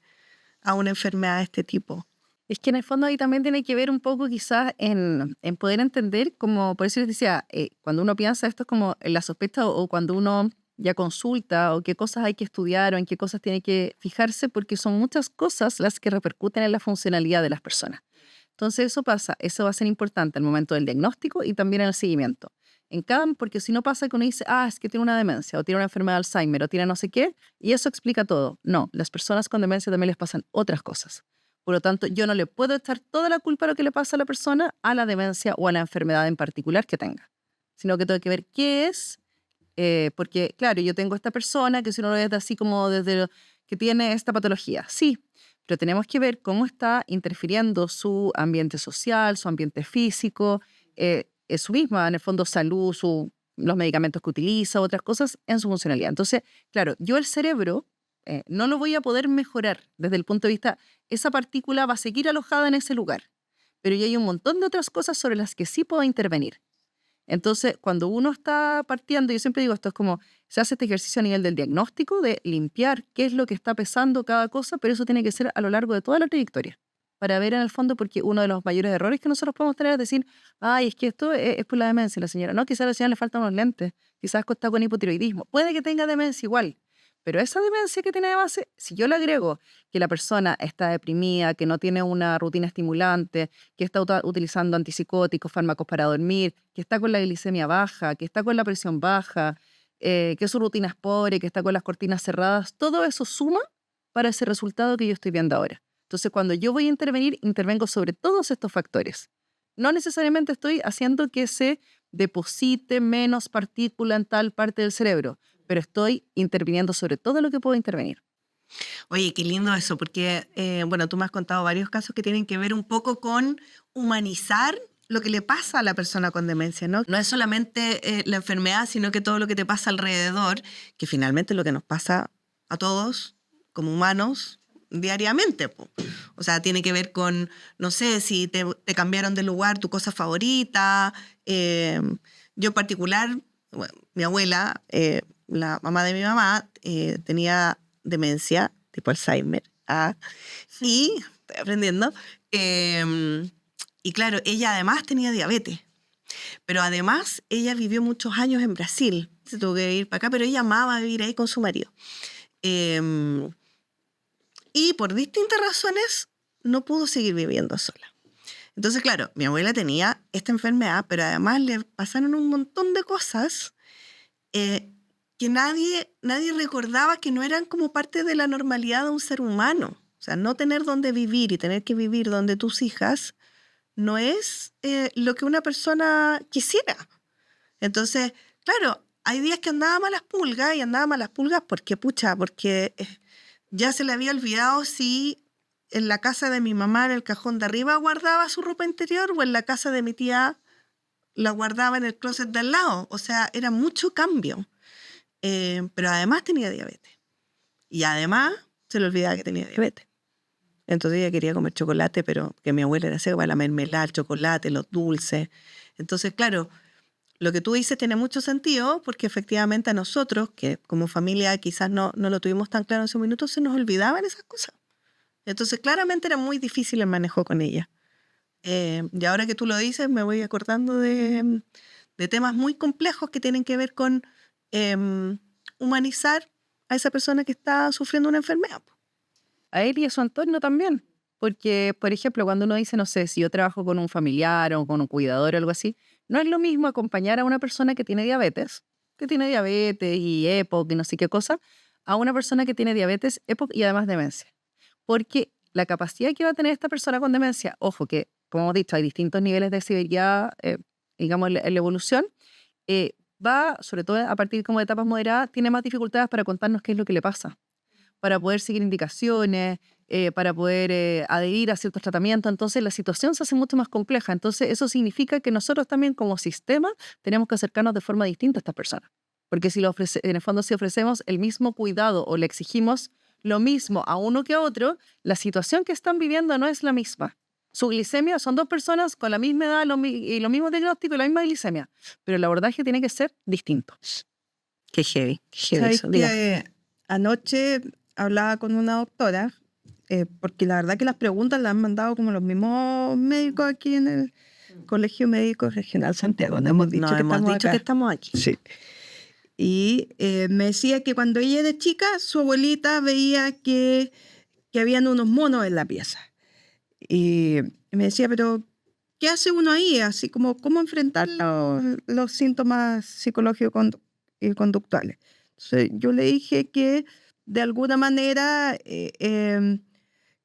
Speaker 1: a una enfermedad de este tipo.
Speaker 4: Es que en el fondo ahí también tiene que ver un poco quizás en poder entender, como por eso les decía, cuando uno piensa esto es como en la sospecha o cuando uno ya consulta o qué cosas hay que estudiar o en qué cosas tiene que fijarse, porque son muchas cosas las que repercuten en la funcionalidad de las personas. Entonces eso va a ser importante al momento del diagnóstico y también en el seguimiento. Porque si no pasa que uno dice, es que tiene una demencia o tiene una enfermedad de Alzheimer o tiene no sé qué, y eso explica todo. No, las personas con demencia también les pasan otras cosas. Por lo tanto, yo no le puedo echar toda la culpa a lo que le pasa a la persona, a la demencia o a la enfermedad en particular que tenga, sino que tengo que ver qué es, porque claro, yo tengo esta persona que si uno lo ve así como que tiene esta patología, sí, pero tenemos que ver cómo está interfiriendo su ambiente social, su ambiente físico, su misma, en el fondo, salud, los medicamentos que utiliza, otras cosas en su funcionalidad. Entonces, claro, yo el cerebro no lo voy a poder mejorar desde el punto de vista, esa partícula va a seguir alojada en ese lugar, pero ya hay un montón de otras cosas sobre las que sí puedo intervenir. Entonces, cuando uno está partiendo, yo siempre digo, esto es como, se hace este ejercicio a nivel del diagnóstico, de limpiar qué es lo que está pesando cada cosa, pero eso tiene que ser a lo largo de toda la trayectoria, para ver en el fondo, porque uno de los mayores errores que nosotros podemos tener es decir, es que esto es por la demencia, la señora. No, quizás a la señora le faltan unos lentes, quizás está con hipotiroidismo, puede que tenga demencia igual, pero esa demencia que tiene de base, si yo le agrego que la persona está deprimida, que no tiene una rutina estimulante, que está utilizando antipsicóticos, fármacos para dormir, que está con la glicemia baja, que está con la presión baja, que su rutina es pobre, que está con las cortinas cerradas, todo eso suma para ese resultado que yo estoy viendo ahora. Entonces, cuando yo voy a intervenir, intervengo sobre todos estos factores. No necesariamente estoy haciendo que se deposite menos partícula en tal parte del cerebro, pero estoy interviniendo sobre todo lo que puedo intervenir.
Speaker 1: Oye, qué lindo eso, porque, bueno, tú me has contado varios casos que tienen que ver un poco con humanizar lo que le pasa a la persona con demencia, ¿no? No es solamente la enfermedad, sino que todo lo que te pasa alrededor, que finalmente es lo que nos pasa a todos como humanos diariamente, po. O sea, tiene que ver con, no sé, si te cambiaron de lugar, tu cosa favorita. Yo en particular, bueno, mi abuela, la mamá de mi mamá, tenía demencia, tipo Alzheimer, y estoy aprendiendo, y claro, ella además tenía diabetes, pero además ella vivió muchos años en Brasil, se tuvo que ir para acá, pero ella amaba vivir ahí con su marido. Y por distintas razones no pudo seguir viviendo sola. Entonces, claro, mi abuela tenía esta enfermedad, pero además le pasaron un montón de cosas que nadie recordaba, que no eran como parte de la normalidad de un ser humano. O sea, no tener dónde vivir y tener que vivir donde tus hijas no es lo que una persona quisiera. Entonces, claro, hay días que andaba malas pulgas y andaba malas pulgas porque ya se le había olvidado si en la casa de mi mamá, en el cajón de arriba, guardaba su ropa interior o en la casa de mi tía la guardaba en el closet de al lado. O sea, era mucho cambio. Pero además tenía diabetes. Y además se le olvidaba que tenía diabetes. Entonces ella quería comer chocolate, pero que mi abuela era seca, la mermelada, el chocolate, los dulces. Entonces, claro, lo que tú dices tiene mucho sentido porque efectivamente a nosotros, que como familia quizás no lo tuvimos tan claro en ese minuto, se nos olvidaban esas cosas. Entonces, claramente era muy difícil el manejo con ella. Y ahora que tú lo dices, me voy acordando de temas muy complejos que tienen que ver con humanizar a esa persona que está sufriendo una enfermedad.
Speaker 4: A él y a su entorno también. Porque, por ejemplo, cuando uno dice, no sé, si yo trabajo con un familiar o con un cuidador o algo así, no es lo mismo acompañar a una persona que tiene diabetes y EPOC y no sé qué cosa, a una persona que tiene diabetes, EPOC y además demencia. Porque la capacidad que va a tener esta persona con demencia, ojo que, como hemos dicho, hay distintos niveles de severidad, digamos, en la evolución, va, sobre todo a partir como de etapas moderadas, tiene más dificultades para contarnos qué es lo que le pasa, para poder seguir indicaciones, para poder adherir a ciertos tratamientos. Entonces la situación se hace mucho más compleja. Entonces eso significa que nosotros también como sistema tenemos que acercarnos de forma distinta a estas personas. Porque si en el fondo si ofrecemos el mismo cuidado o le exigimos lo mismo a uno que a otro, la situación que están viviendo no es la misma. Su glicemia son dos personas con la misma edad y los mismos diagnósticos y la misma glicemia, pero el abordaje tiene que ser distinto.
Speaker 1: Qué heavy
Speaker 2: ¿Sabes
Speaker 1: eso. Diga.
Speaker 2: que anoche hablaba con una doctora? Porque la verdad que las preguntas las han mandado como los mismos médicos aquí en el Colegio Médico Regional Santiago. Nos hemos dicho,
Speaker 1: Nos
Speaker 2: que,
Speaker 1: hemos
Speaker 2: estamos
Speaker 1: dicho
Speaker 2: acá.
Speaker 1: que estamos aquí.
Speaker 2: Sí. Y me decía que cuando ella era chica, su abuelita veía que habían unos monos en la pieza. Y me decía, pero ¿qué hace uno ahí? Así como, ¿cómo enfrentar los síntomas psicológicos y conductuales? Entonces, yo le dije que de alguna manera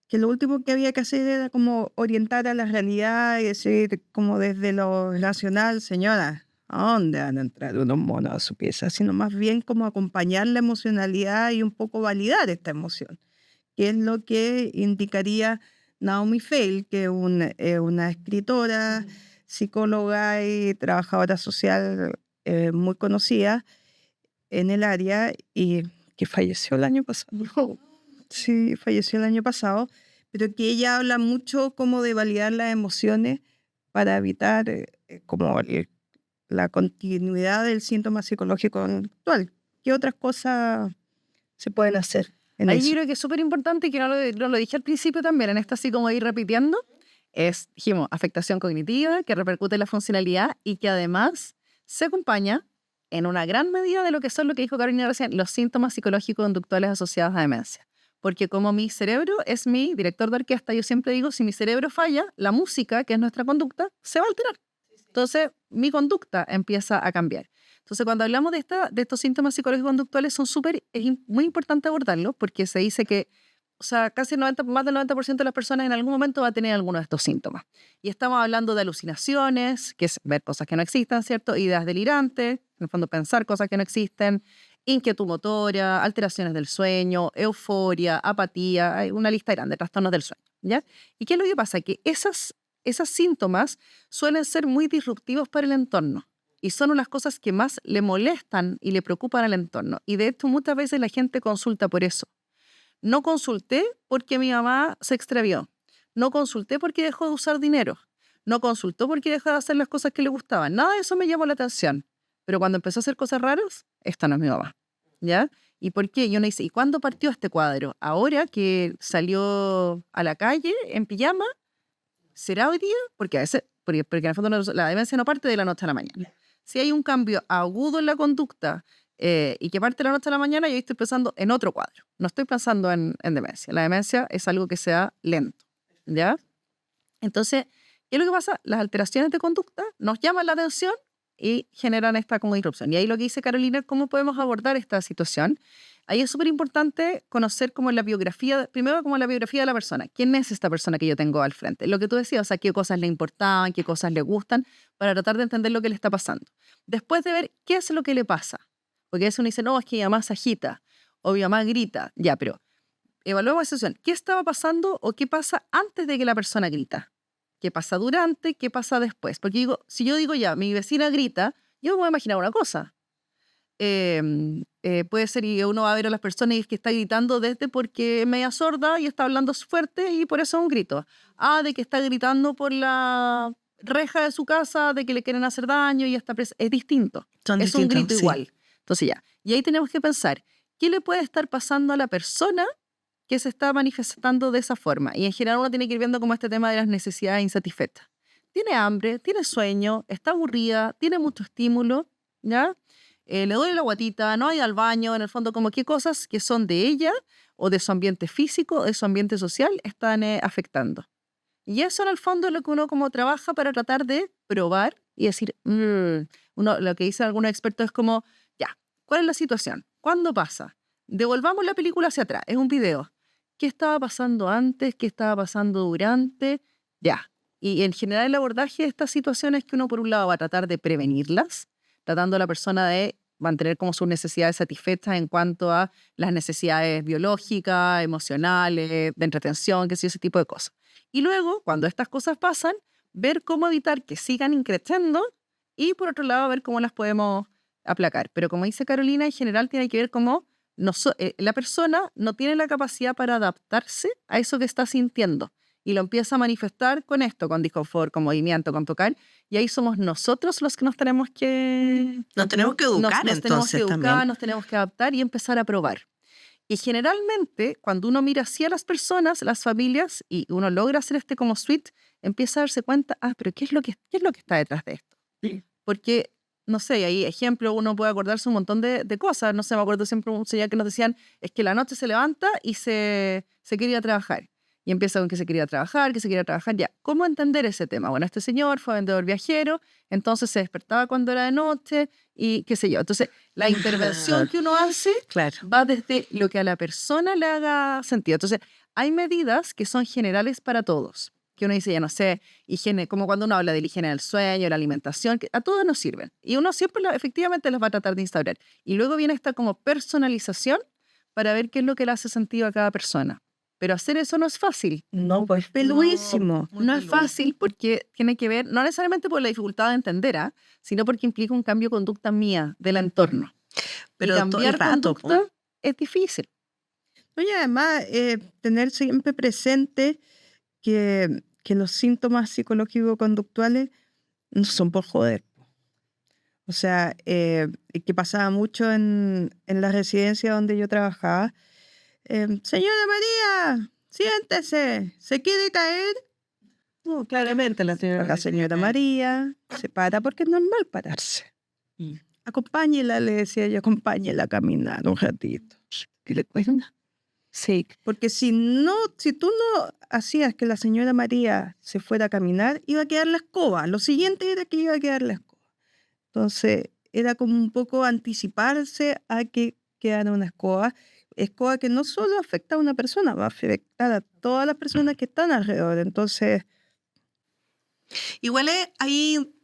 Speaker 2: que lo último que había que hacer era como orientar a la realidad y decir como desde lo racional, señora, ¿a dónde van a entrar unos monos a su pieza? Sino más bien como acompañar la emocionalidad y un poco validar esta emoción, que es lo que indicaría Naomi Feil, que es una escritora, psicóloga y trabajadora social muy conocida en el área y que falleció el año pasado. Sí, falleció el año pasado, pero que ella habla mucho como de validar las emociones para evitar como la continuidad del síntoma psicológico actual. ¿Qué otras cosas se pueden hacer en
Speaker 4: Ahí
Speaker 2: eso?
Speaker 4: yo creo que es súper importante y que no lo dije al principio también, en esto así como ir repitiendo, dijimos, afectación cognitiva que repercute en la funcionalidad y que además se acompaña en una gran medida de lo que son lo que dijo Carolina recién, los síntomas psicológicos conductuales asociados a demencia. Porque como mi cerebro es mi director de orquesta, yo siempre digo, si mi cerebro falla, la música, que es nuestra conducta, se va a alterar. Entonces, mi conducta empieza a cambiar. Entonces, cuando hablamos de estos síntomas psicológicos conductuales, es muy importante abordarlos porque se dice que, o sea, casi más del 90% de las personas en algún momento va a tener alguno de estos síntomas. Y estamos hablando de alucinaciones, que es ver cosas que no existan, ¿cierto? Ideas delirantes, en el fondo pensar cosas que no existen, inquietud motora, alteraciones del sueño, euforia, apatía, hay una lista grande de trastornos del sueño, ¿ya? ¿Y qué es lo que pasa? Que esos síntomas suelen ser muy disruptivos para el entorno y son las cosas que más le molestan y le preocupan al entorno. Y de hecho muchas veces la gente consulta por eso. No consulté porque mi mamá se extravió. No consulté porque dejó de usar dinero. No consultó porque dejó de hacer las cosas que le gustaban. Nada de eso me llamó la atención. Pero cuando empezó a hacer cosas raras, esta no es mi mamá, ¿ya? ¿Y por qué? Yo no hice, ¿y cuándo partió este cuadro? Ahora que salió a la calle en pijama, ¿será hoy día? Porque a veces, porque en el fondo la demencia no parte de la noche a la mañana. Si hay un cambio agudo en la conducta y que parte de la noche a la mañana, yo estoy pensando en otro cuadro. No estoy pensando en demencia. La demencia es algo que sea lento, ¿ya? Entonces, ¿qué es lo que pasa? Las alteraciones de conducta nos llaman la atención y generan esta como disrupción. Y ahí lo que dice Carolina, ¿cómo podemos abordar esta situación? Ahí es súper importante conocer como la biografía, primero como la biografía de la persona. ¿Quién es esta persona que yo tengo al frente? Lo que tú decías, o sea, qué cosas le importaban, qué cosas le gustan, para tratar de entender lo que le está pasando. Después de ver qué es lo que le pasa. Porque a veces uno dice, no, es que mi mamá se agita, o mi mamá grita. Ya, pero evaluemos esa situación. ¿Qué estaba pasando o qué pasa antes de que la persona grita? ¿Qué pasa durante? ¿Qué pasa después? Porque digo, si yo digo ya, mi vecina grita, yo me voy a imaginar una cosa. Puede ser y uno va a ver a las personas y es que está gritando desde porque es media sorda y está hablando fuerte y por eso es un grito. De que está gritando por la reja de su casa, de que le quieren hacer daño y está es distinto.
Speaker 1: Son
Speaker 4: es un
Speaker 1: distintos,
Speaker 4: grito
Speaker 1: sí.
Speaker 4: igual. Entonces ya. Y ahí tenemos que pensar, ¿qué le puede estar pasando a la persona que se está manifestando de esa forma? Y en general uno tiene que ir viendo como este tema de las necesidades insatisfechas. tiene hambre, tiene sueño, está aburrida, tiene mucho estímulo, ¿ya? Le duele la guatita, no ha ido al baño, en el fondo, como qué cosas que son de ella o de su ambiente físico o de su ambiente social están afectando. Y eso en el fondo es lo que uno como trabaja para tratar de probar y decir, uno, lo que dicen algunos expertos es como, ya, ¿cuál es la situación? ¿Cuándo pasa? Devolvamos la película hacia atrás, es un video. ¿Qué estaba pasando antes? ¿Qué estaba pasando durante? Ya. Y en general el abordaje de estas situaciones que uno por un lado va a tratar de prevenirlas, tratando a la persona de mantener como sus necesidades satisfechas en cuanto a las necesidades biológicas, emocionales, de entretención, que sí, ese tipo de cosas. Y luego, cuando estas cosas pasan, ver cómo evitar que sigan increciendo y por otro lado ver cómo las podemos aplacar. Pero como dice Carolina, en general tiene que ver cómo la persona no tiene la capacidad para adaptarse a eso que está sintiendo y lo empieza a manifestar con esto, con disconfort, con movimiento, con tocar, y ahí somos nosotros los que nos tenemos que...
Speaker 1: Nos tenemos que educar,
Speaker 4: nos tenemos que
Speaker 1: entonces,
Speaker 4: educar,
Speaker 1: también.
Speaker 4: nos tenemos que adaptar y empezar a probar. Y generalmente, cuando uno mira así a las personas, las familias, y uno logra hacer este como switch, empieza a darse cuenta, pero qué es lo que está detrás de esto?
Speaker 1: Sí.
Speaker 4: Porque, no sé, ahí, ejemplo, uno puede acordarse un montón de cosas. No sé, me acuerdo siempre un señor que nos decían, es que la noche se levanta y se quiere ir a trabajar. Y empieza con que se quería trabajar, ya. ¿Cómo entender ese tema? Bueno, este señor fue vendedor viajero, entonces se despertaba cuando era de noche y qué sé yo. Entonces, la intervención que uno hace
Speaker 1: Claro.
Speaker 4: va desde lo que a la persona le haga sentido. Entonces, hay medidas que son generales para todos. Que uno dice, ya no sé, higiene, como cuando uno habla de la higiene del sueño, la alimentación, que a todos nos sirven. Y uno siempre efectivamente las va a tratar de instaurar. Y luego viene esta como personalización para ver qué es lo que le hace sentido a cada persona. Pero hacer eso no es fácil.
Speaker 2: No, pues peluísimo.
Speaker 4: No es fácil porque tiene que ver, no necesariamente por la dificultad de entender, sino porque implica un cambio de conducta mía, del entorno.
Speaker 1: Pero
Speaker 4: y
Speaker 1: todo el
Speaker 4: cambiar
Speaker 1: rato,
Speaker 4: conducta es difícil.
Speaker 2: No, y además, tener siempre presente que los síntomas psicológico-conductuales no son por joder. O sea, que pasaba mucho en la residencia donde yo trabajaba. Señora María, siéntese, ¿se quiere caer?
Speaker 1: No, claramente la
Speaker 2: La señora María se para porque es normal pararse.
Speaker 1: Mm.
Speaker 2: Acompáñela, le decía yo, acompáñela a caminar un ratito.
Speaker 1: ¿Qué le cuesta?
Speaker 2: Sí, porque si tú no hacías que la señora María se fuera a caminar, iba a quedar la escoba. Lo siguiente era que iba a quedar la escoba. Entonces, era como un poco anticiparse a que quedara una escoba que no solo afecta a una persona, va a afectar a todas las personas que están alrededor. Entonces,
Speaker 1: Igual es ahí,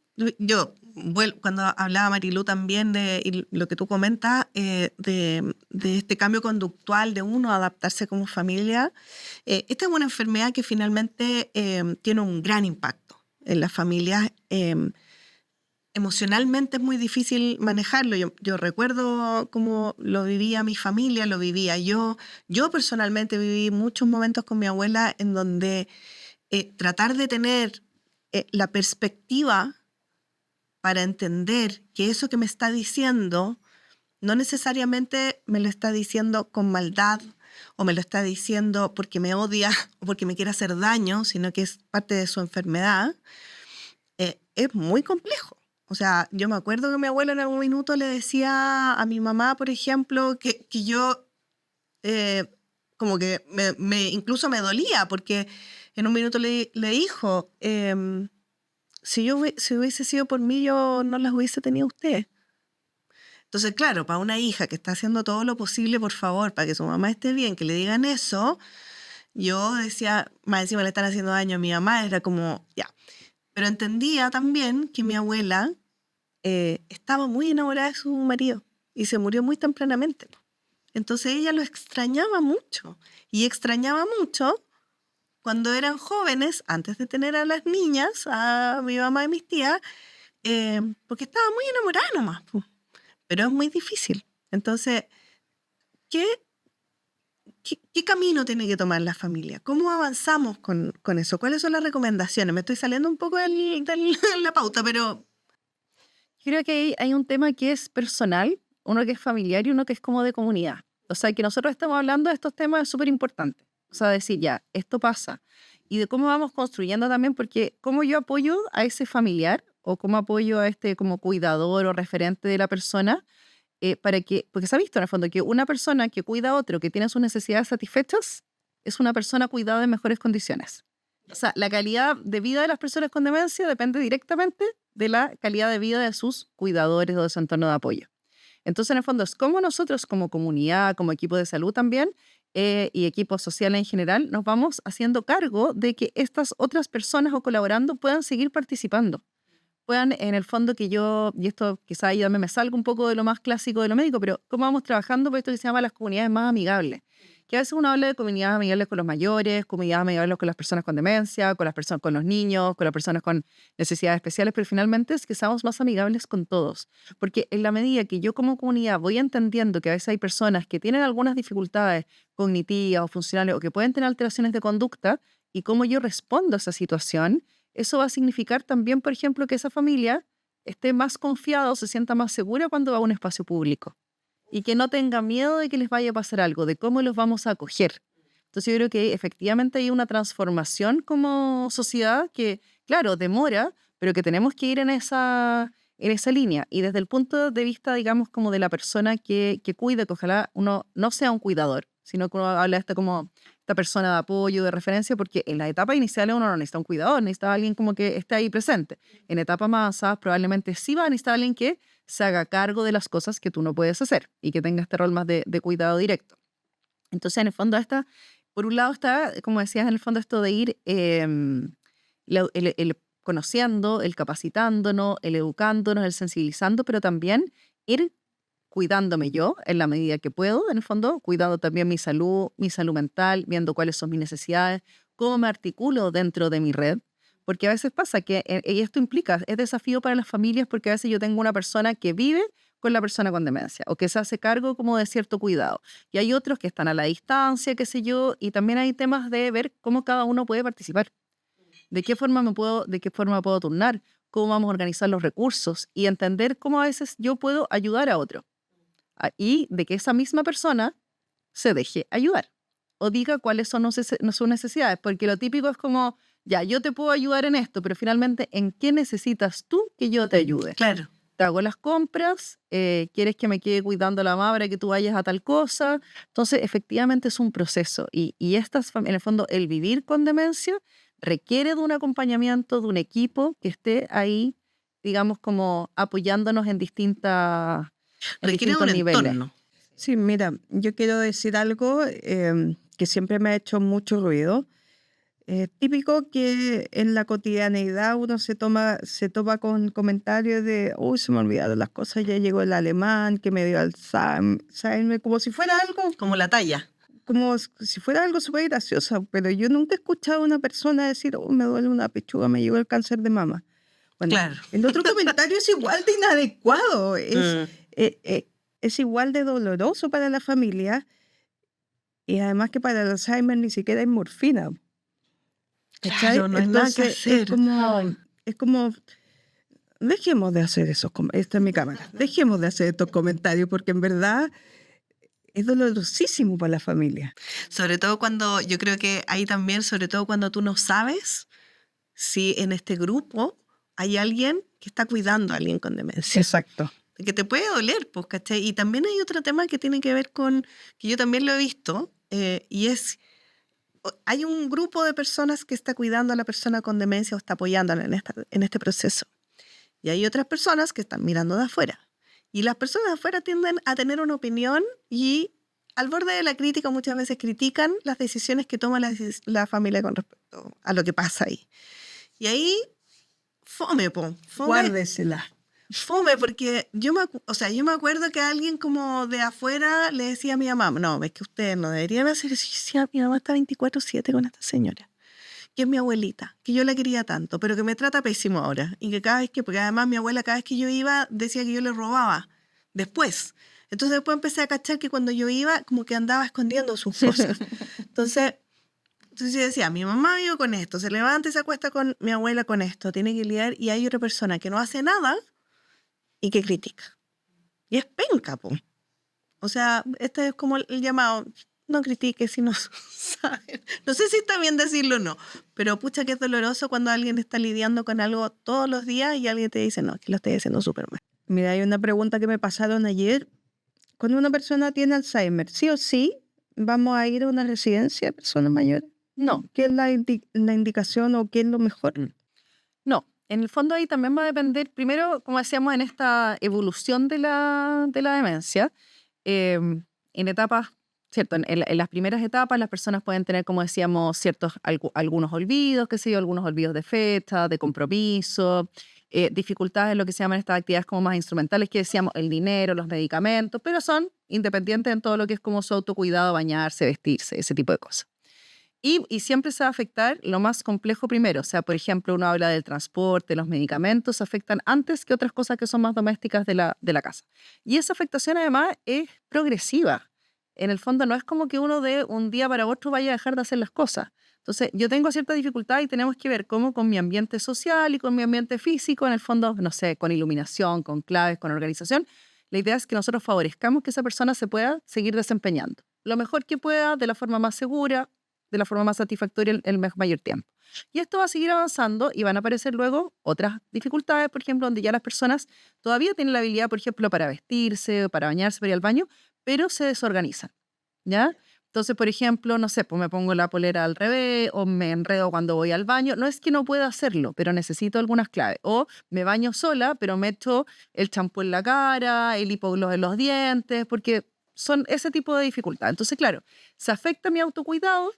Speaker 1: cuando hablaba Marilú también y lo que tú comentas, de este cambio conductual de uno adaptarse como familia, esta es una enfermedad que finalmente tiene un gran impacto en las familias. Emocionalmente es muy difícil manejarlo. Yo recuerdo cómo lo vivía mi familia, lo vivía yo. Yo personalmente viví muchos momentos con mi abuela en donde tratar de tener la perspectiva para entender que eso que me está diciendo no necesariamente me lo está diciendo con maldad o me lo está diciendo porque me odia o porque me quiere hacer daño, sino que es parte de su enfermedad, es muy complejo. O sea, yo me acuerdo que mi abuela en algún minuto le decía a mi mamá, por ejemplo, que yo como que incluso me dolía porque en un minuto le dijo, si hubiese sido por mí, yo no las hubiese tenido usted. Entonces, claro, para una hija que está haciendo todo lo posible, por favor, para que su mamá esté bien, que le digan eso, yo decía, más encima le están haciendo daño a mi mamá, era como, ya. Pero entendía también que mi abuela estaba muy enamorada de su marido y se murió muy tempranamente. Entonces ella lo extrañaba mucho. Y extrañaba mucho cuando eran jóvenes, antes de tener a las niñas, a mi mamá y mis tías, porque estaba muy enamorada nomás. Pero es muy difícil. Entonces, ¿qué camino tiene que tomar la familia? ¿Cómo avanzamos con eso? ¿Cuáles son las recomendaciones? Me estoy saliendo un poco de la pauta, pero...
Speaker 4: Creo que hay un tema que es personal, uno que es familiar y uno que es como de comunidad. O sea, que nosotros estamos hablando de estos temas es súper importante. O sea, decir, ya, esto pasa. y de cómo vamos construyendo también, porque cómo yo apoyo a ese familiar o cómo apoyo a este como cuidador o referente de la persona, porque se ha visto en el fondo que una persona que cuida a otro, que tiene sus necesidades satisfechas, es una persona cuidada en mejores condiciones. O sea, la calidad de vida de las personas con demencia depende directamente de la calidad de vida de sus cuidadores o de su entorno de apoyo. Entonces, en el fondo, es como nosotros como comunidad, como equipo de salud también, y equipos sociales en general, nos vamos haciendo cargo de que estas otras personas o colaborando puedan seguir participando. Puedan, en el fondo, que yo, y esto quizá ahí me salgo un poco de lo más clásico de lo médico, pero cómo vamos trabajando por esto que se llama las comunidades más amigables. Que a veces uno habla de comunidades amigables con los mayores, comunidades amigables con las personas con demencia, con las personas, con los niños, con las personas con necesidades especiales, pero finalmente es que seamos más amigables con todos. Porque en la medida que yo como comunidad voy entendiendo que a veces hay personas que tienen algunas dificultades cognitivas o funcionales o que pueden tener alteraciones de conducta y cómo yo respondo a esa situación, eso va a significar también, por ejemplo, que esa familia esté más confiada o se sienta más segura cuando va a un espacio público y que no tenga miedo de que les vaya a pasar algo, de cómo los vamos a acoger. Entonces yo creo que efectivamente hay una transformación como sociedad que, claro, demora, pero que tenemos que ir en esa línea. Y desde el punto de vista, digamos, como de la persona que cuida, que ojalá uno no sea un cuidador, sino que uno habla de esta como esta persona de apoyo, de referencia, porque en las etapas iniciales uno no necesita un cuidador, necesita alguien como que esté ahí presente. En etapas más avanzadas probablemente sí va a necesitar alguien que se haga cargo de las cosas que tú no puedes hacer y que tenga este rol más de cuidado directo. Entonces, en el fondo, por un lado está, como decías, en el fondo esto de ir el conociendo, el capacitándonos, el educándonos, el sensibilizando, pero también ir cuidándome yo en la medida que puedo, en el fondo, cuidando también mi salud mental, viendo cuáles son mis necesidades, cómo me articulo dentro de mi red. Porque a veces pasa que, y esto implica, es desafío para las familias porque a veces yo tengo una persona que vive con la persona con demencia o que se hace cargo como de cierto cuidado. Y hay otros que están a la distancia, qué sé yo, y también hay temas de ver cómo cada uno puede participar. De qué forma puedo turnar, cómo vamos a organizar los recursos y entender cómo a veces yo puedo ayudar a otro. Y de que esa misma persona se deje ayudar o diga cuáles son sus necesidades, porque lo típico es como, ya, yo te puedo ayudar en esto, pero finalmente, ¿en qué necesitas tú que yo te ayude?
Speaker 1: Claro.
Speaker 4: Te hago las compras, quieres que me quede cuidando la mamá para que tú vayas a tal cosa. Entonces, efectivamente es un proceso y en el fondo, el vivir con demencia requiere de un acompañamiento, de un equipo que esté ahí, digamos, como apoyándonos en
Speaker 1: Requiere de
Speaker 4: distintos
Speaker 1: un
Speaker 4: niveles.
Speaker 1: entorno.
Speaker 2: Sí, mira, yo quiero decir algo que siempre me ha hecho mucho ruido. Típico que en la cotidianeidad uno se topa con comentarios de, uy, se me olvidaron las cosas, ya llegó el alemán, que me dio Alzheimer, como si fuera algo,
Speaker 1: Como la talla.
Speaker 2: como si fuera algo súper gracioso, pero yo nunca he escuchado a una persona decir, oh, me duele una pechuga, me llegó el cáncer de mama. Bueno,
Speaker 1: Claro.
Speaker 2: el otro comentario es igual de inadecuado,
Speaker 1: Mm.
Speaker 2: es igual de doloroso para la familia y además que para el Alzheimer ni siquiera hay morfina. ¿Cachai?
Speaker 1: Claro, no hay nada que
Speaker 2: Entonces
Speaker 1: hacer.
Speaker 2: es como, dejemos de hacer esta es mi cámara, dejemos de hacer estos comentarios porque en verdad es dolorosísimo para la familia.
Speaker 1: Sobre todo cuando, yo creo que ahí también, sobre todo cuando tú no sabes si en este grupo hay alguien que está cuidando a alguien con demencia.
Speaker 2: Exacto.
Speaker 1: Que te puede doler, pues, ¿cachai? Y también hay otro tema que tiene que ver con, que yo también lo he visto, y es, hay un grupo de personas que está cuidando a la persona con demencia o está apoyándola en este proceso. Y hay otras personas que están mirando de afuera. Y las personas de afuera tienden a tener una opinión y al borde de la crítica muchas veces critican las decisiones que toma la familia con respecto a lo que pasa ahí. Y ahí, fome,
Speaker 2: Guárdesela.
Speaker 1: Fome, porque yo me acuerdo que alguien como de afuera le decía a mi mamá, no, es que ustedes no deberían hacer eso. Y decía, mi mamá está 24/7 con esta señora, que es mi abuelita, que yo la quería tanto, pero que me trata pésimo ahora. Y que porque además mi abuela cada vez que yo iba decía que yo le robaba después. Entonces después empecé a cachar que cuando yo iba como que andaba escondiendo sus cosas. Entonces yo decía, mi mamá vive con esto, se levanta y se acuesta con mi abuela con esto, tiene que lidiar y hay otra persona que no hace nada y que critica. Y es penca, po. O sea, este es como el llamado, no critiques si no saben. No sé si está bien decirlo o no, pero pucha que es doloroso cuando alguien está lidiando con algo todos los días y alguien te dice, no, que lo estoy haciendo súper mal.
Speaker 2: Mira, hay una pregunta que me pasaron ayer. Cuando una persona tiene Alzheimer, ¿sí o sí vamos a ir a una residencia de personas mayores?
Speaker 4: No,
Speaker 2: ¿Qué es la indicación o qué es lo mejor?
Speaker 4: no. En el fondo ahí también va a depender, primero, como decíamos, en esta evolución de la demencia, en etapas, ¿cierto? En las primeras etapas las personas pueden tener, como decíamos, algunos olvidos, qué sé yo, algunos olvidos de fecha, de compromiso, dificultades en lo que se llaman estas actividades como más instrumentales, que decíamos, el dinero, los medicamentos, pero son independientes en todo lo que es como su autocuidado, bañarse, vestirse, ese tipo de cosas. Y siempre se va a afectar lo más complejo primero. O sea, por ejemplo, uno habla del transporte, los medicamentos afectan antes que otras cosas que son más domésticas de la casa. Y esa afectación además es progresiva. En el fondo no es como que uno de un día para otro vaya a dejar de hacer las cosas. Entonces, yo tengo cierta dificultad y tenemos que ver cómo con mi ambiente social y con mi ambiente físico, en el fondo, no sé, con iluminación, con claves, con organización, la idea es que nosotros favorezcamos que esa persona se pueda seguir desempeñando lo mejor que pueda, de la forma más segura, de la forma más satisfactoria el mayor tiempo. Y esto va a seguir avanzando y van a aparecer luego otras dificultades, por ejemplo, donde ya las personas todavía tienen la habilidad, por ejemplo, para vestirse, para bañarse, para ir al baño, pero se desorganizan, ¿ya? Entonces, por ejemplo, no sé, pues me pongo la polera al revés o me enredo cuando voy al baño. No es que no pueda hacerlo, pero necesito algunas claves. O me baño sola, pero me echo el champú en la cara, el hipogloss en los dientes, porque son ese tipo de dificultad. Entonces, claro, se afecta mi autocuidado,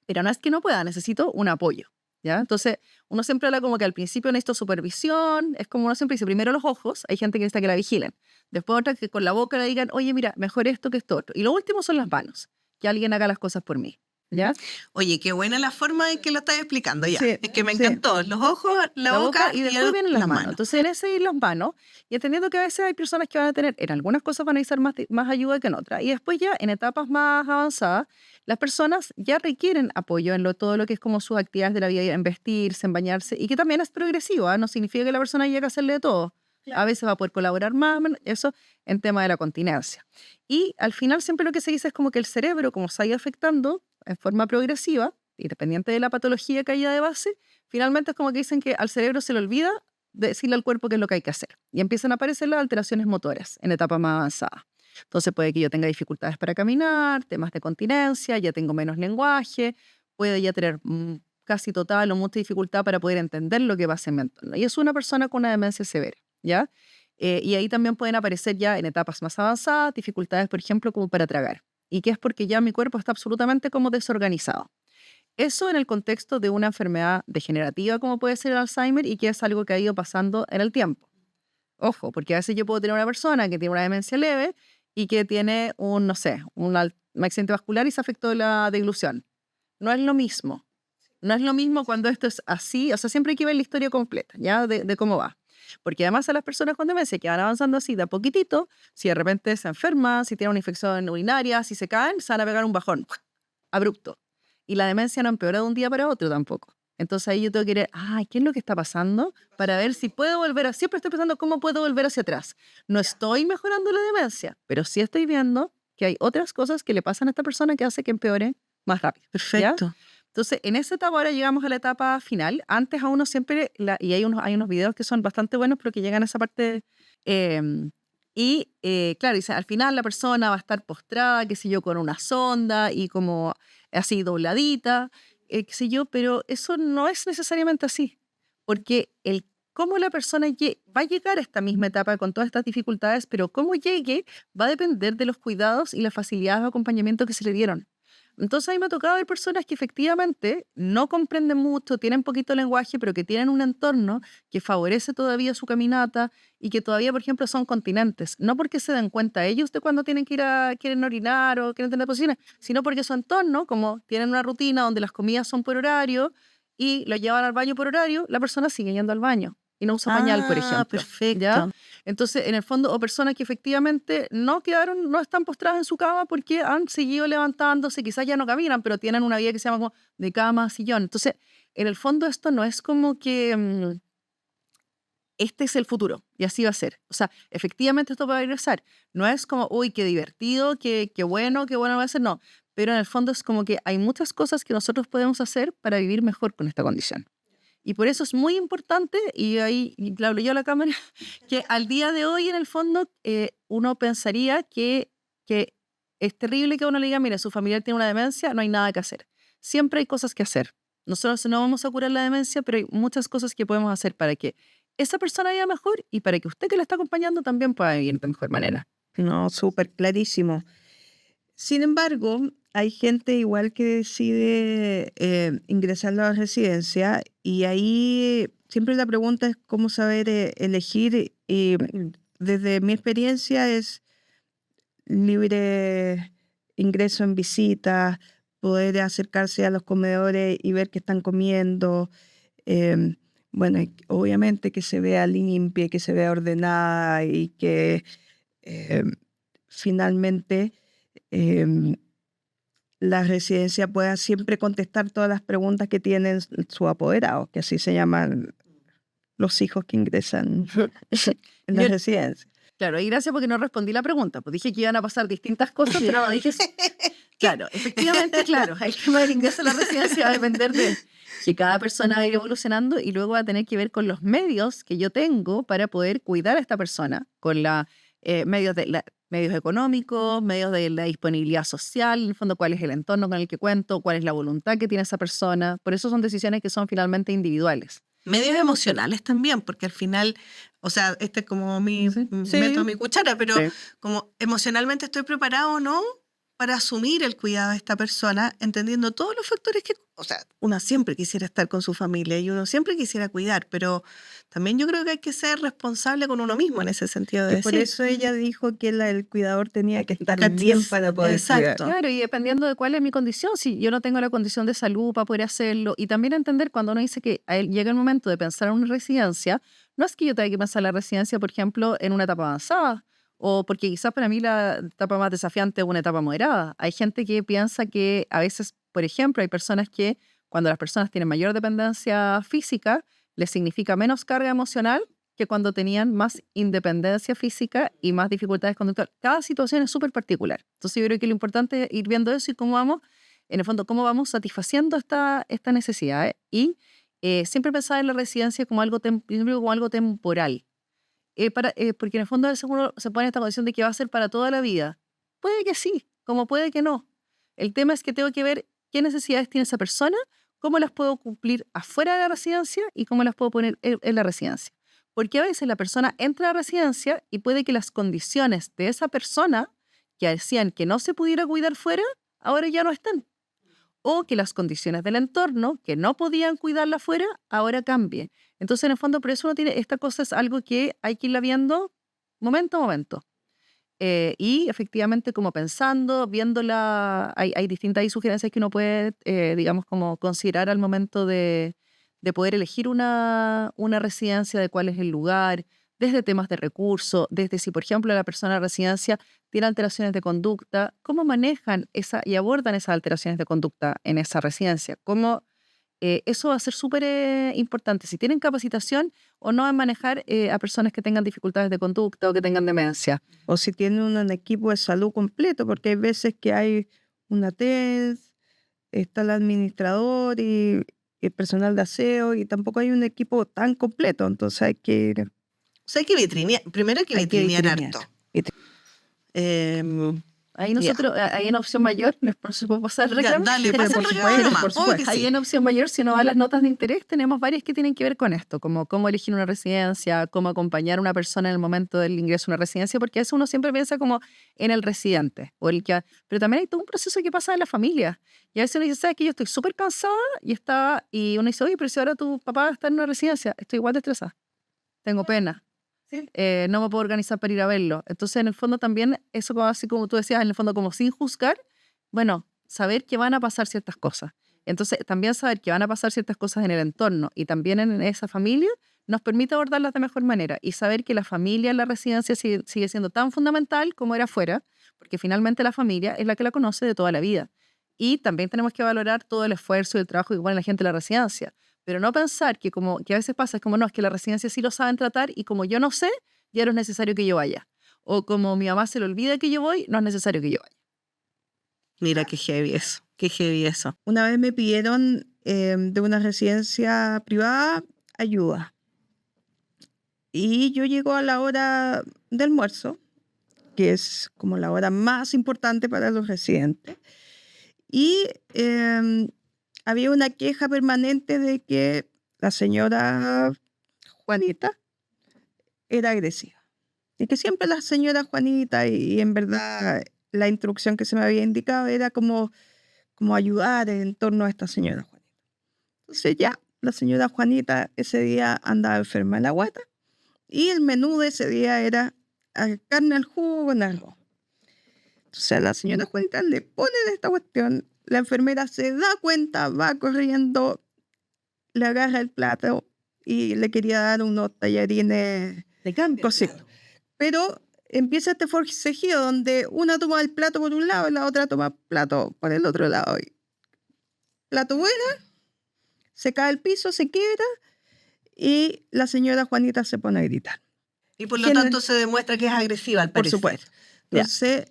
Speaker 4: pero no es que no pueda, necesito un apoyo, ¿ya? Entonces, uno siempre habla como que al principio necesito supervisión, es como uno siempre dice, primero los ojos, hay gente que necesita que la vigilen, después otra que con la boca le digan, oye, mira, mejor esto que esto otro, y lo último son las manos, que alguien haga las cosas por mí, ¿ya?
Speaker 1: Oye, qué buena la forma en que lo estás explicando ya.
Speaker 2: Sí,
Speaker 1: Es que me
Speaker 2: sí.
Speaker 1: encantó. Los ojos, la boca
Speaker 4: y después vienen las manos.
Speaker 1: manos.
Speaker 4: Entonces, en ese ir las manos, y entendiendo que a veces hay personas que van a tener, en algunas cosas van a necesitar más ayuda que en otras. Y después ya, en etapas más avanzadas, las personas ya requieren apoyo en todo lo que es como sus actividades de la vida, en vestirse, en bañarse, y que también es progresivo, ¿ah? No significa que la persona llegue a hacerle de todo. A veces va a poder colaborar más, eso en tema de la continencia. Y al final siempre lo que se dice es como que el cerebro, como se ha ido afectando en forma progresiva, independiente de la patología que haya de base, finalmente es como que dicen que al cerebro se le olvida decirle al cuerpo qué es lo que hay que hacer. Y empiezan a aparecer las alteraciones motoras en etapas más avanzadas. Entonces puede que yo tenga dificultades para caminar, temas de continencia, ya tengo menos lenguaje, puede ya tener casi total o mucha dificultad para poder entender lo que pasa en mi entorno. Y es una persona con una demencia severa, ¿ya? Y ahí también pueden aparecer ya en etapas más avanzadas dificultades, por ejemplo, como para tragar. Y que es porque ya mi cuerpo está absolutamente como desorganizado. Eso en el contexto de una enfermedad degenerativa como puede ser el Alzheimer y que es algo que ha ido pasando en el tiempo. Ojo, porque a veces yo puedo tener una persona que tiene una demencia leve y que tiene no sé, un accidente vascular y se afectó la deglución. No es lo mismo. No es lo mismo cuando esto es así. O sea, siempre hay que ver la historia completa, ¿ya? De cómo va. Porque además a las personas con demencia que van avanzando así de a poquitito, si de repente se enferman, si tienen una infección urinaria, si se caen, se van a pegar un bajón abrupto. Y la demencia no empeora de un día para otro tampoco. Entonces ahí yo tengo que ir, ¿qué es lo que está pasando? Para ver si puedo volver siempre estoy pensando cómo puedo volver hacia atrás. No estoy mejorando la demencia, pero sí estoy viendo que hay otras cosas que le pasan a esta persona que hace que empeore más rápido. ¿Ya?
Speaker 1: Perfecto.
Speaker 4: Entonces, en esa etapa ahora llegamos a la etapa final. Antes a uno siempre, y hay unos videos que son bastante buenos, pero que llegan a esa parte. Claro, dice, al final la persona va a estar postrada, qué sé yo, con una sonda y como así dobladita, qué sé yo, pero eso no es necesariamente así, porque cómo la persona va a llegar a esta misma etapa con todas estas dificultades, pero cómo llegue va a depender de los cuidados y las facilidades de acompañamiento que se le dieron. Entonces a mí me ha tocado ver personas que efectivamente no comprenden mucho, tienen poquito lenguaje, pero que tienen un entorno que favorece todavía su caminata y que todavía, por ejemplo, son continentes. No porque se den cuenta ellos de cuando tienen que quieren orinar o quieren tener posiciones, sino porque su entorno, como tienen una rutina donde las comidas son por horario y lo llevan al baño por horario, la persona sigue yendo al baño y no usa pañal, por ejemplo.
Speaker 1: Perfecto.
Speaker 4: ¿Ya? Entonces, en el fondo, o personas que efectivamente no están postradas en su cama porque han seguido levantándose, quizás ya no caminan, pero tienen una vida que se llama como de cama a sillón. Entonces, en el fondo esto no es como que este es el futuro y así va a ser. O sea, efectivamente esto va a regresar. No es como, uy, qué divertido, qué bueno va a ser, no. Pero en el fondo es como que hay muchas cosas que nosotros podemos hacer para vivir mejor con esta condición. Y por eso es muy importante, y ahí le hablo yo a la cámara, que al día de hoy, en el fondo, uno pensaría que es terrible que uno le diga, mira, su familiar tiene una demencia, no hay nada que hacer. Siempre hay cosas que hacer. Nosotros no vamos a curar la demencia, pero hay muchas cosas que podemos hacer para que esa persona viva mejor y para que usted que la está acompañando también pueda vivir de mejor manera.
Speaker 2: No, súper clarísimo. Sin embargo, hay gente igual que decide ingresar a la residencia y ahí siempre la pregunta es cómo saber elegir. Y desde mi experiencia es libre ingreso en visitas, poder acercarse a los comedores y ver qué están comiendo. Bueno, y obviamente que se vea limpia, que se vea ordenada y que finalmente la residencia pueda siempre contestar todas las preguntas que tienen sus apoderados, que así se llaman los hijos que ingresan en la residencia.
Speaker 4: Claro, y gracias porque no respondí la pregunta, pues dije que iban a pasar distintas cosas, pero no dije... Claro, efectivamente, claro, el tema del ingreso a la residencia va a depender de que cada persona va a ir evolucionando y luego va a tener que ver con los medios que yo tengo para poder cuidar a esta persona, con medios económicos, medios de la disponibilidad social, en el fondo cuál es el entorno con el que cuento, cuál es la voluntad que tiene esa persona. Por eso son decisiones que son finalmente individuales.
Speaker 1: Medios emocionales también, porque al final, o sea, este es como meto mi cuchara, pero como emocionalmente estoy preparado o no para asumir el cuidado de esta persona, entendiendo todos los factores que, o sea, uno siempre quisiera estar con su familia y uno siempre quisiera cuidar, pero también yo creo que hay que ser responsable con uno mismo en ese sentido de
Speaker 2: Por
Speaker 1: decir.
Speaker 2: eso ella dijo que el cuidador tenía que estar bien para poder
Speaker 1: Exacto.
Speaker 2: cuidar.
Speaker 4: Claro, y dependiendo de cuál es mi condición, si yo no tengo la condición de salud para poder hacerlo, y también entender cuando uno dice que llega el momento de pensar en una residencia, no es que yo tenga que pensar la residencia, por ejemplo, en una etapa avanzada, o porque quizás para mí la etapa más desafiante es una etapa moderada. Hay gente que piensa que a veces, por ejemplo, hay personas que cuando las personas tienen mayor dependencia física, les significa menos carga emocional que cuando tenían más independencia física y más dificultades conductuales. Cada situación es súper particular. Entonces yo creo que lo importante es ir viendo eso y cómo vamos, en el fondo, cómo vamos satisfaciendo esta necesidad. Y siempre pensar en la residencia como algo temporal. Porque en el fondo uno se pone en esta condición de que va a ser para toda la vida. Puede que sí, como puede que no. El tema es que tengo que ver qué necesidades tiene esa persona, cómo las puedo cumplir afuera de la residencia y cómo las puedo poner en la residencia. Porque a veces la persona entra a la residencia y puede que las condiciones de esa persona que decían que no se pudiera cuidar fuera, ahora ya no están. O que las condiciones del entorno que no podían cuidarla fuera, ahora cambien. Entonces, en el fondo, por eso uno tiene, esta cosa es algo que hay que irla viendo momento a momento. Y efectivamente, como pensando, viéndola, hay distintas sugerencias que uno puede, digamos, como considerar al momento de poder elegir una residencia, de cuál es el lugar, desde temas de recursos, desde si, por ejemplo, la persona de residencia tiene alteraciones de conducta, cómo manejan y abordan esas alteraciones de conducta en esa residencia, cómo eso va a ser súper importante, si tienen capacitación o no en manejar a personas que tengan dificultades de conducta o que tengan demencia.
Speaker 2: O si tienen un equipo de salud completo, porque hay veces que hay una TENS, está el administrador y el personal de aseo, y tampoco hay un equipo tan completo, entonces hay que ir.
Speaker 1: O sea, hay que vitrinear, primero hay que vitrinear harto.
Speaker 4: Ahí nosotros, ahí en opción mayor, por si puedo pasar el reclamo.
Speaker 1: Dale, pasa el reclamo nomás.
Speaker 2: por supuesto.
Speaker 1: Sí.
Speaker 4: Ahí en opción mayor, si uno va a las notas de interés, tenemos varias que tienen que ver con esto, como cómo elegir una residencia, cómo acompañar a una persona en el momento del ingreso a una residencia, porque eso uno siempre piensa como en el residente, pero también hay todo un proceso que pasa en la familia. Y a veces uno dice, ¿sabes qué? Yo estoy súper cansada y uno dice, oye, pero si ahora tu papá está en una residencia, estoy igual de estresada, tengo pena.
Speaker 1: Sí.
Speaker 4: No me puedo organizar para ir a verlo. Entonces, en el fondo también, eso así como tú decías, en el fondo como sin juzgar, bueno, saber que van a pasar ciertas cosas. Entonces, también saber que van a pasar ciertas cosas en el entorno y también en esa familia nos permite abordarlas de mejor manera y saber que la familia en la residencia sigue siendo tan fundamental como era afuera, porque finalmente la familia es la que la conoce de toda la vida. Y también tenemos que valorar todo el esfuerzo y el trabajo que pone la gente en la residencia, Pero no pensar que como que a veces pasa, es como no, es que la residencia sí lo saben tratar y como yo no sé, ya no es necesario que yo vaya. O como mi mamá se le olvida que yo voy, no es necesario que yo vaya.
Speaker 1: Mira qué heavy eso, qué heavy eso.
Speaker 2: Una vez me pidieron de una residencia privada ayuda. Y yo llego a la hora de almuerzo, que es como la hora más importante para los residentes. Y había una queja permanente de que la señora Juanita era agresiva. Y que siempre la señora Juanita, y en verdad la instrucción que se me había indicado era como ayudar en torno a esta señora Juanita. Entonces ya, la señora Juanita ese día andaba enferma de la guata y el menú de ese día era carne al jugo con arroz. Entonces a la señora Juanita le ponen esta cuestión, la enfermera se da cuenta, va corriendo, le agarra el plato y le quería dar unos tallarines
Speaker 1: De cambio.
Speaker 2: cocidos. Pero empieza este forcejeo donde una toma el plato por un lado y la otra toma el plato por el otro lado. Y plato buena, se cae al piso, se quiebra y la señora Juanita se pone a gritar.
Speaker 1: Y por lo tanto se demuestra que es agresiva, al
Speaker 2: Por
Speaker 1: parecer.
Speaker 2: supuesto.
Speaker 1: Ya.
Speaker 2: Entonces,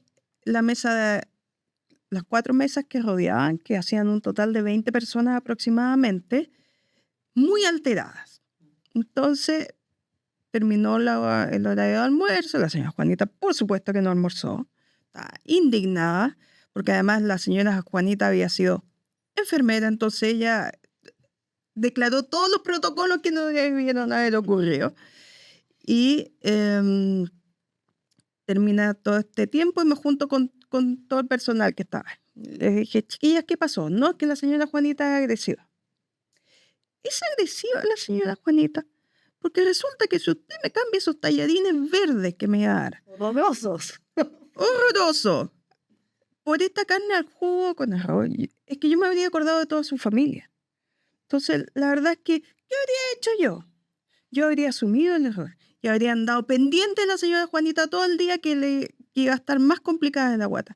Speaker 2: las 4 mesas que rodeaban, que hacían un total de 20 personas aproximadamente, muy alteradas. Entonces, terminó el horario de almuerzo, la señora Juanita, por supuesto que no almorzó, estaba indignada, porque además la señora Juanita había sido enfermera, entonces ella declaró todos los protocolos que no debieron haber ocurrido. Y termina todo este tiempo y me junto con todo el personal que estaba. Les dije, chiquillas, ¿qué pasó? No, es que la señora Juanita es agresiva. ¿Es agresiva la señora Juanita? Porque resulta que si usted me cambia esos tallarines verdes que me va a dar,
Speaker 1: Horrorosos.
Speaker 2: horroroso, por esta carne al jugo con arroz, es que yo me habría acordado de toda su familia. Entonces, la verdad es que, ¿qué habría hecho yo? Yo habría asumido el error y habría andado pendiente de la señora Juanita todo el día que iba a estar más complicada de la guata.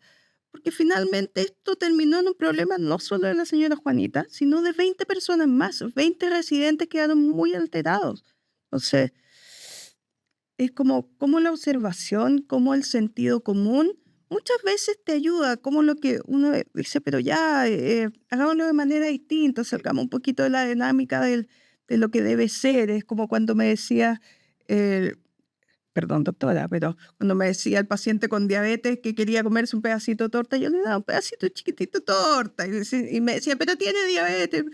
Speaker 2: Porque finalmente esto terminó en un problema no solo de la señora Juanita, sino de 20 personas más. 20 residentes quedaron muy alterados. Entonces, es como la observación, como el sentido común, muchas veces te ayuda, como lo que uno dice, pero ya, hagámoslo de manera distinta, salgamos un poquito de la dinámica de lo que debe ser. Es como cuando me decía, perdón doctora, pero cuando me decía el paciente con diabetes que quería comerse un pedacito de torta, yo le daba un pedacito chiquitito de torta y me decía, pero tiene diabetes.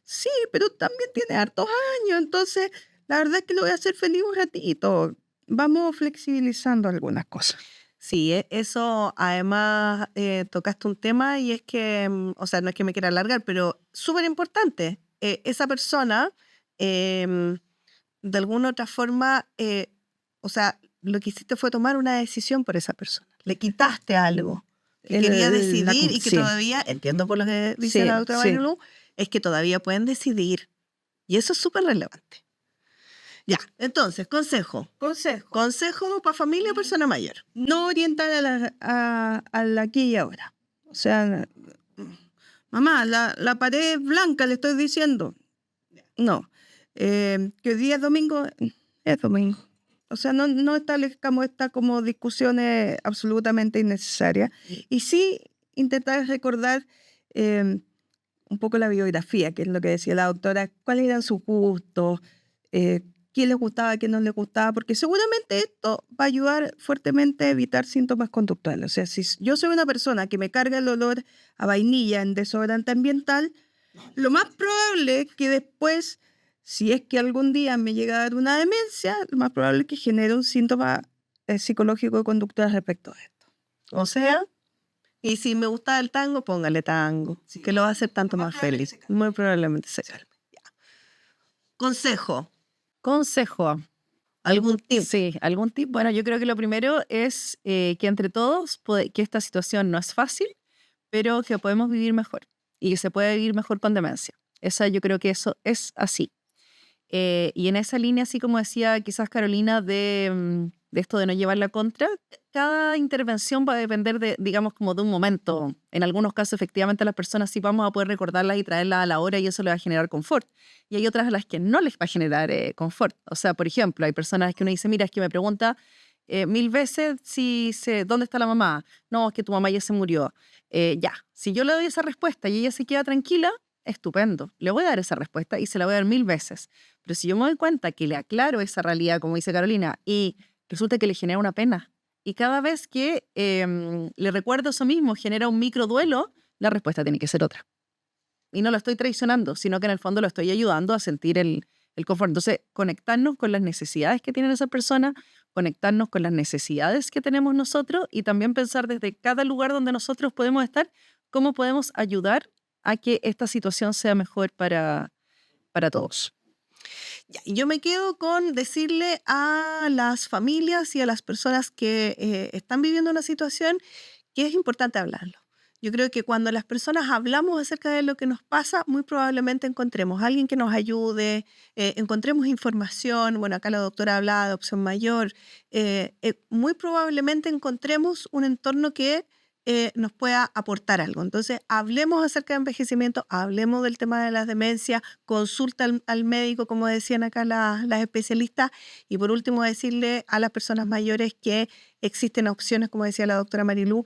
Speaker 2: Sí, pero también tiene hartos años, entonces la verdad es que lo voy a hacer feliz un ratito. Vamos flexibilizando algunas cosas.
Speaker 1: Sí, eso además tocaste un tema y es que, o sea, no es que me quiera alargar, pero súper importante. Esa persona, de alguna otra forma, o sea, lo que hiciste fue tomar una decisión por esa persona. Le quitaste algo que quería decidir y que
Speaker 2: sí.
Speaker 1: todavía, entiendo por lo que dice
Speaker 2: Sí,
Speaker 1: la doctora
Speaker 2: sí.
Speaker 1: Marilu, es que todavía pueden decidir. Y eso es súper relevante. Ya, entonces, consejo. Consejo para familia o persona mayor.
Speaker 2: No orientar a la aquí y ahora. O sea, mamá, la pared es blanca, le estoy diciendo. No. Que hoy día es domingo, es domingo. O sea, no establezcamos estas como discusiones absolutamente innecesarias. Y sí intentar recordar un poco la biografía, que es lo que decía la doctora, cuáles eran sus gustos, qué les gustaba, qué no les gustaba, porque seguramente esto va a ayudar fuertemente a evitar síntomas conductuales. O sea, si yo soy una persona que me carga el olor a vainilla en desodorante ambiental, lo más probable es que después, si es que algún día me llega a dar una demencia, lo más probable es que genere un síntoma psicológico y conductual respecto a esto.
Speaker 1: O sea, y si me gusta el tango, póngale tango, que lo va a hacer tanto más feliz. Muy probablemente se calme. Ya. Consejo. ¿Algún tip?
Speaker 4: Sí, algún tip. Bueno, yo creo que lo primero es que entre todos, que esta situación no es fácil, pero que podemos vivir mejor y que se puede vivir mejor con demencia. Yo creo que eso es así. Y en esa línea, así como decía quizás Carolina, de esto de no llevar la contra, cada intervención va a depender de, digamos, como de un momento. En algunos casos, efectivamente, las personas sí vamos a poder recordarlas y traerlas a la hora y eso le va a generar confort. Y hay otras a las que no les va a generar confort. O sea, por ejemplo, hay personas que uno dice, mira, es que me pregunta 1000 veces ¿dónde está la mamá? No, es que tu mamá ya se murió. Ya, si yo le doy esa respuesta y ella se queda tranquila, estupendo. Le voy a dar esa respuesta y se la voy a dar 1000 veces. Pero si yo me doy cuenta que le aclaro esa realidad, como dice Carolina, y resulta que le genera una pena, y cada vez que le recuerdo eso mismo genera un micro duelo, la respuesta tiene que ser otra. Y no lo estoy traicionando, sino que en el fondo lo estoy ayudando a sentir el confort. Entonces, conectarnos con las necesidades que tienen esas personas, conectarnos con las necesidades que tenemos nosotros y también pensar desde cada lugar donde nosotros podemos estar, cómo podemos ayudar a que esta situación sea mejor para todos.
Speaker 1: Ya, y yo me quedo con decirle a las familias y a las personas que están viviendo una situación que es importante hablarlo. Yo creo que cuando las personas hablamos acerca de lo que nos pasa, muy probablemente encontremos a alguien que nos ayude, encontremos información. Bueno, acá la doctora hablaba de opción mayor. Muy probablemente encontremos un entorno que nos pueda aportar algo. Entonces, hablemos acerca de envejecimiento, hablemos del tema de las demencias, consulta al médico, como decían acá las especialistas, y por último decirle a las personas mayores que existen opciones, como decía la doctora Marilú,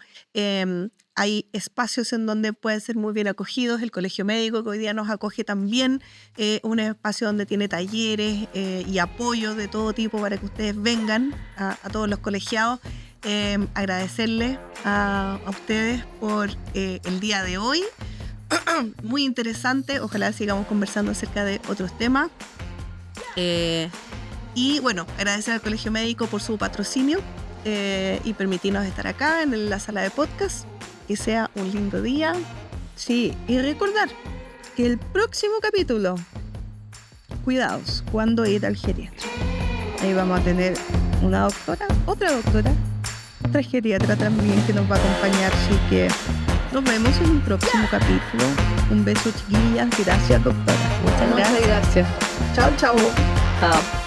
Speaker 1: hay espacios en donde pueden ser muy bien acogidos. El Colegio Médico, que hoy día nos acoge también, un espacio donde tiene talleres y apoyo de todo tipo para que ustedes vengan a todos los colegiados. Agradecerles a ustedes por el día de hoy. Muy interesante. Ojalá sigamos conversando acerca de otros temas. Y bueno, agradecer al Colegio Médico por su patrocinio y permitirnos estar acá en la sala de podcast. Que sea un lindo día.
Speaker 2: Sí, y recordar que el próximo capítulo, cuidados, cuando ir al geriatra. Ahí vamos a tener una doctora, otra geriatra también que nos va a acompañar. Así que nos vemos en un próximo capítulo. Un beso, chiquillas. Gracias, doctora.
Speaker 4: Muchas gracias.
Speaker 2: Chao, chao.
Speaker 4: Chao.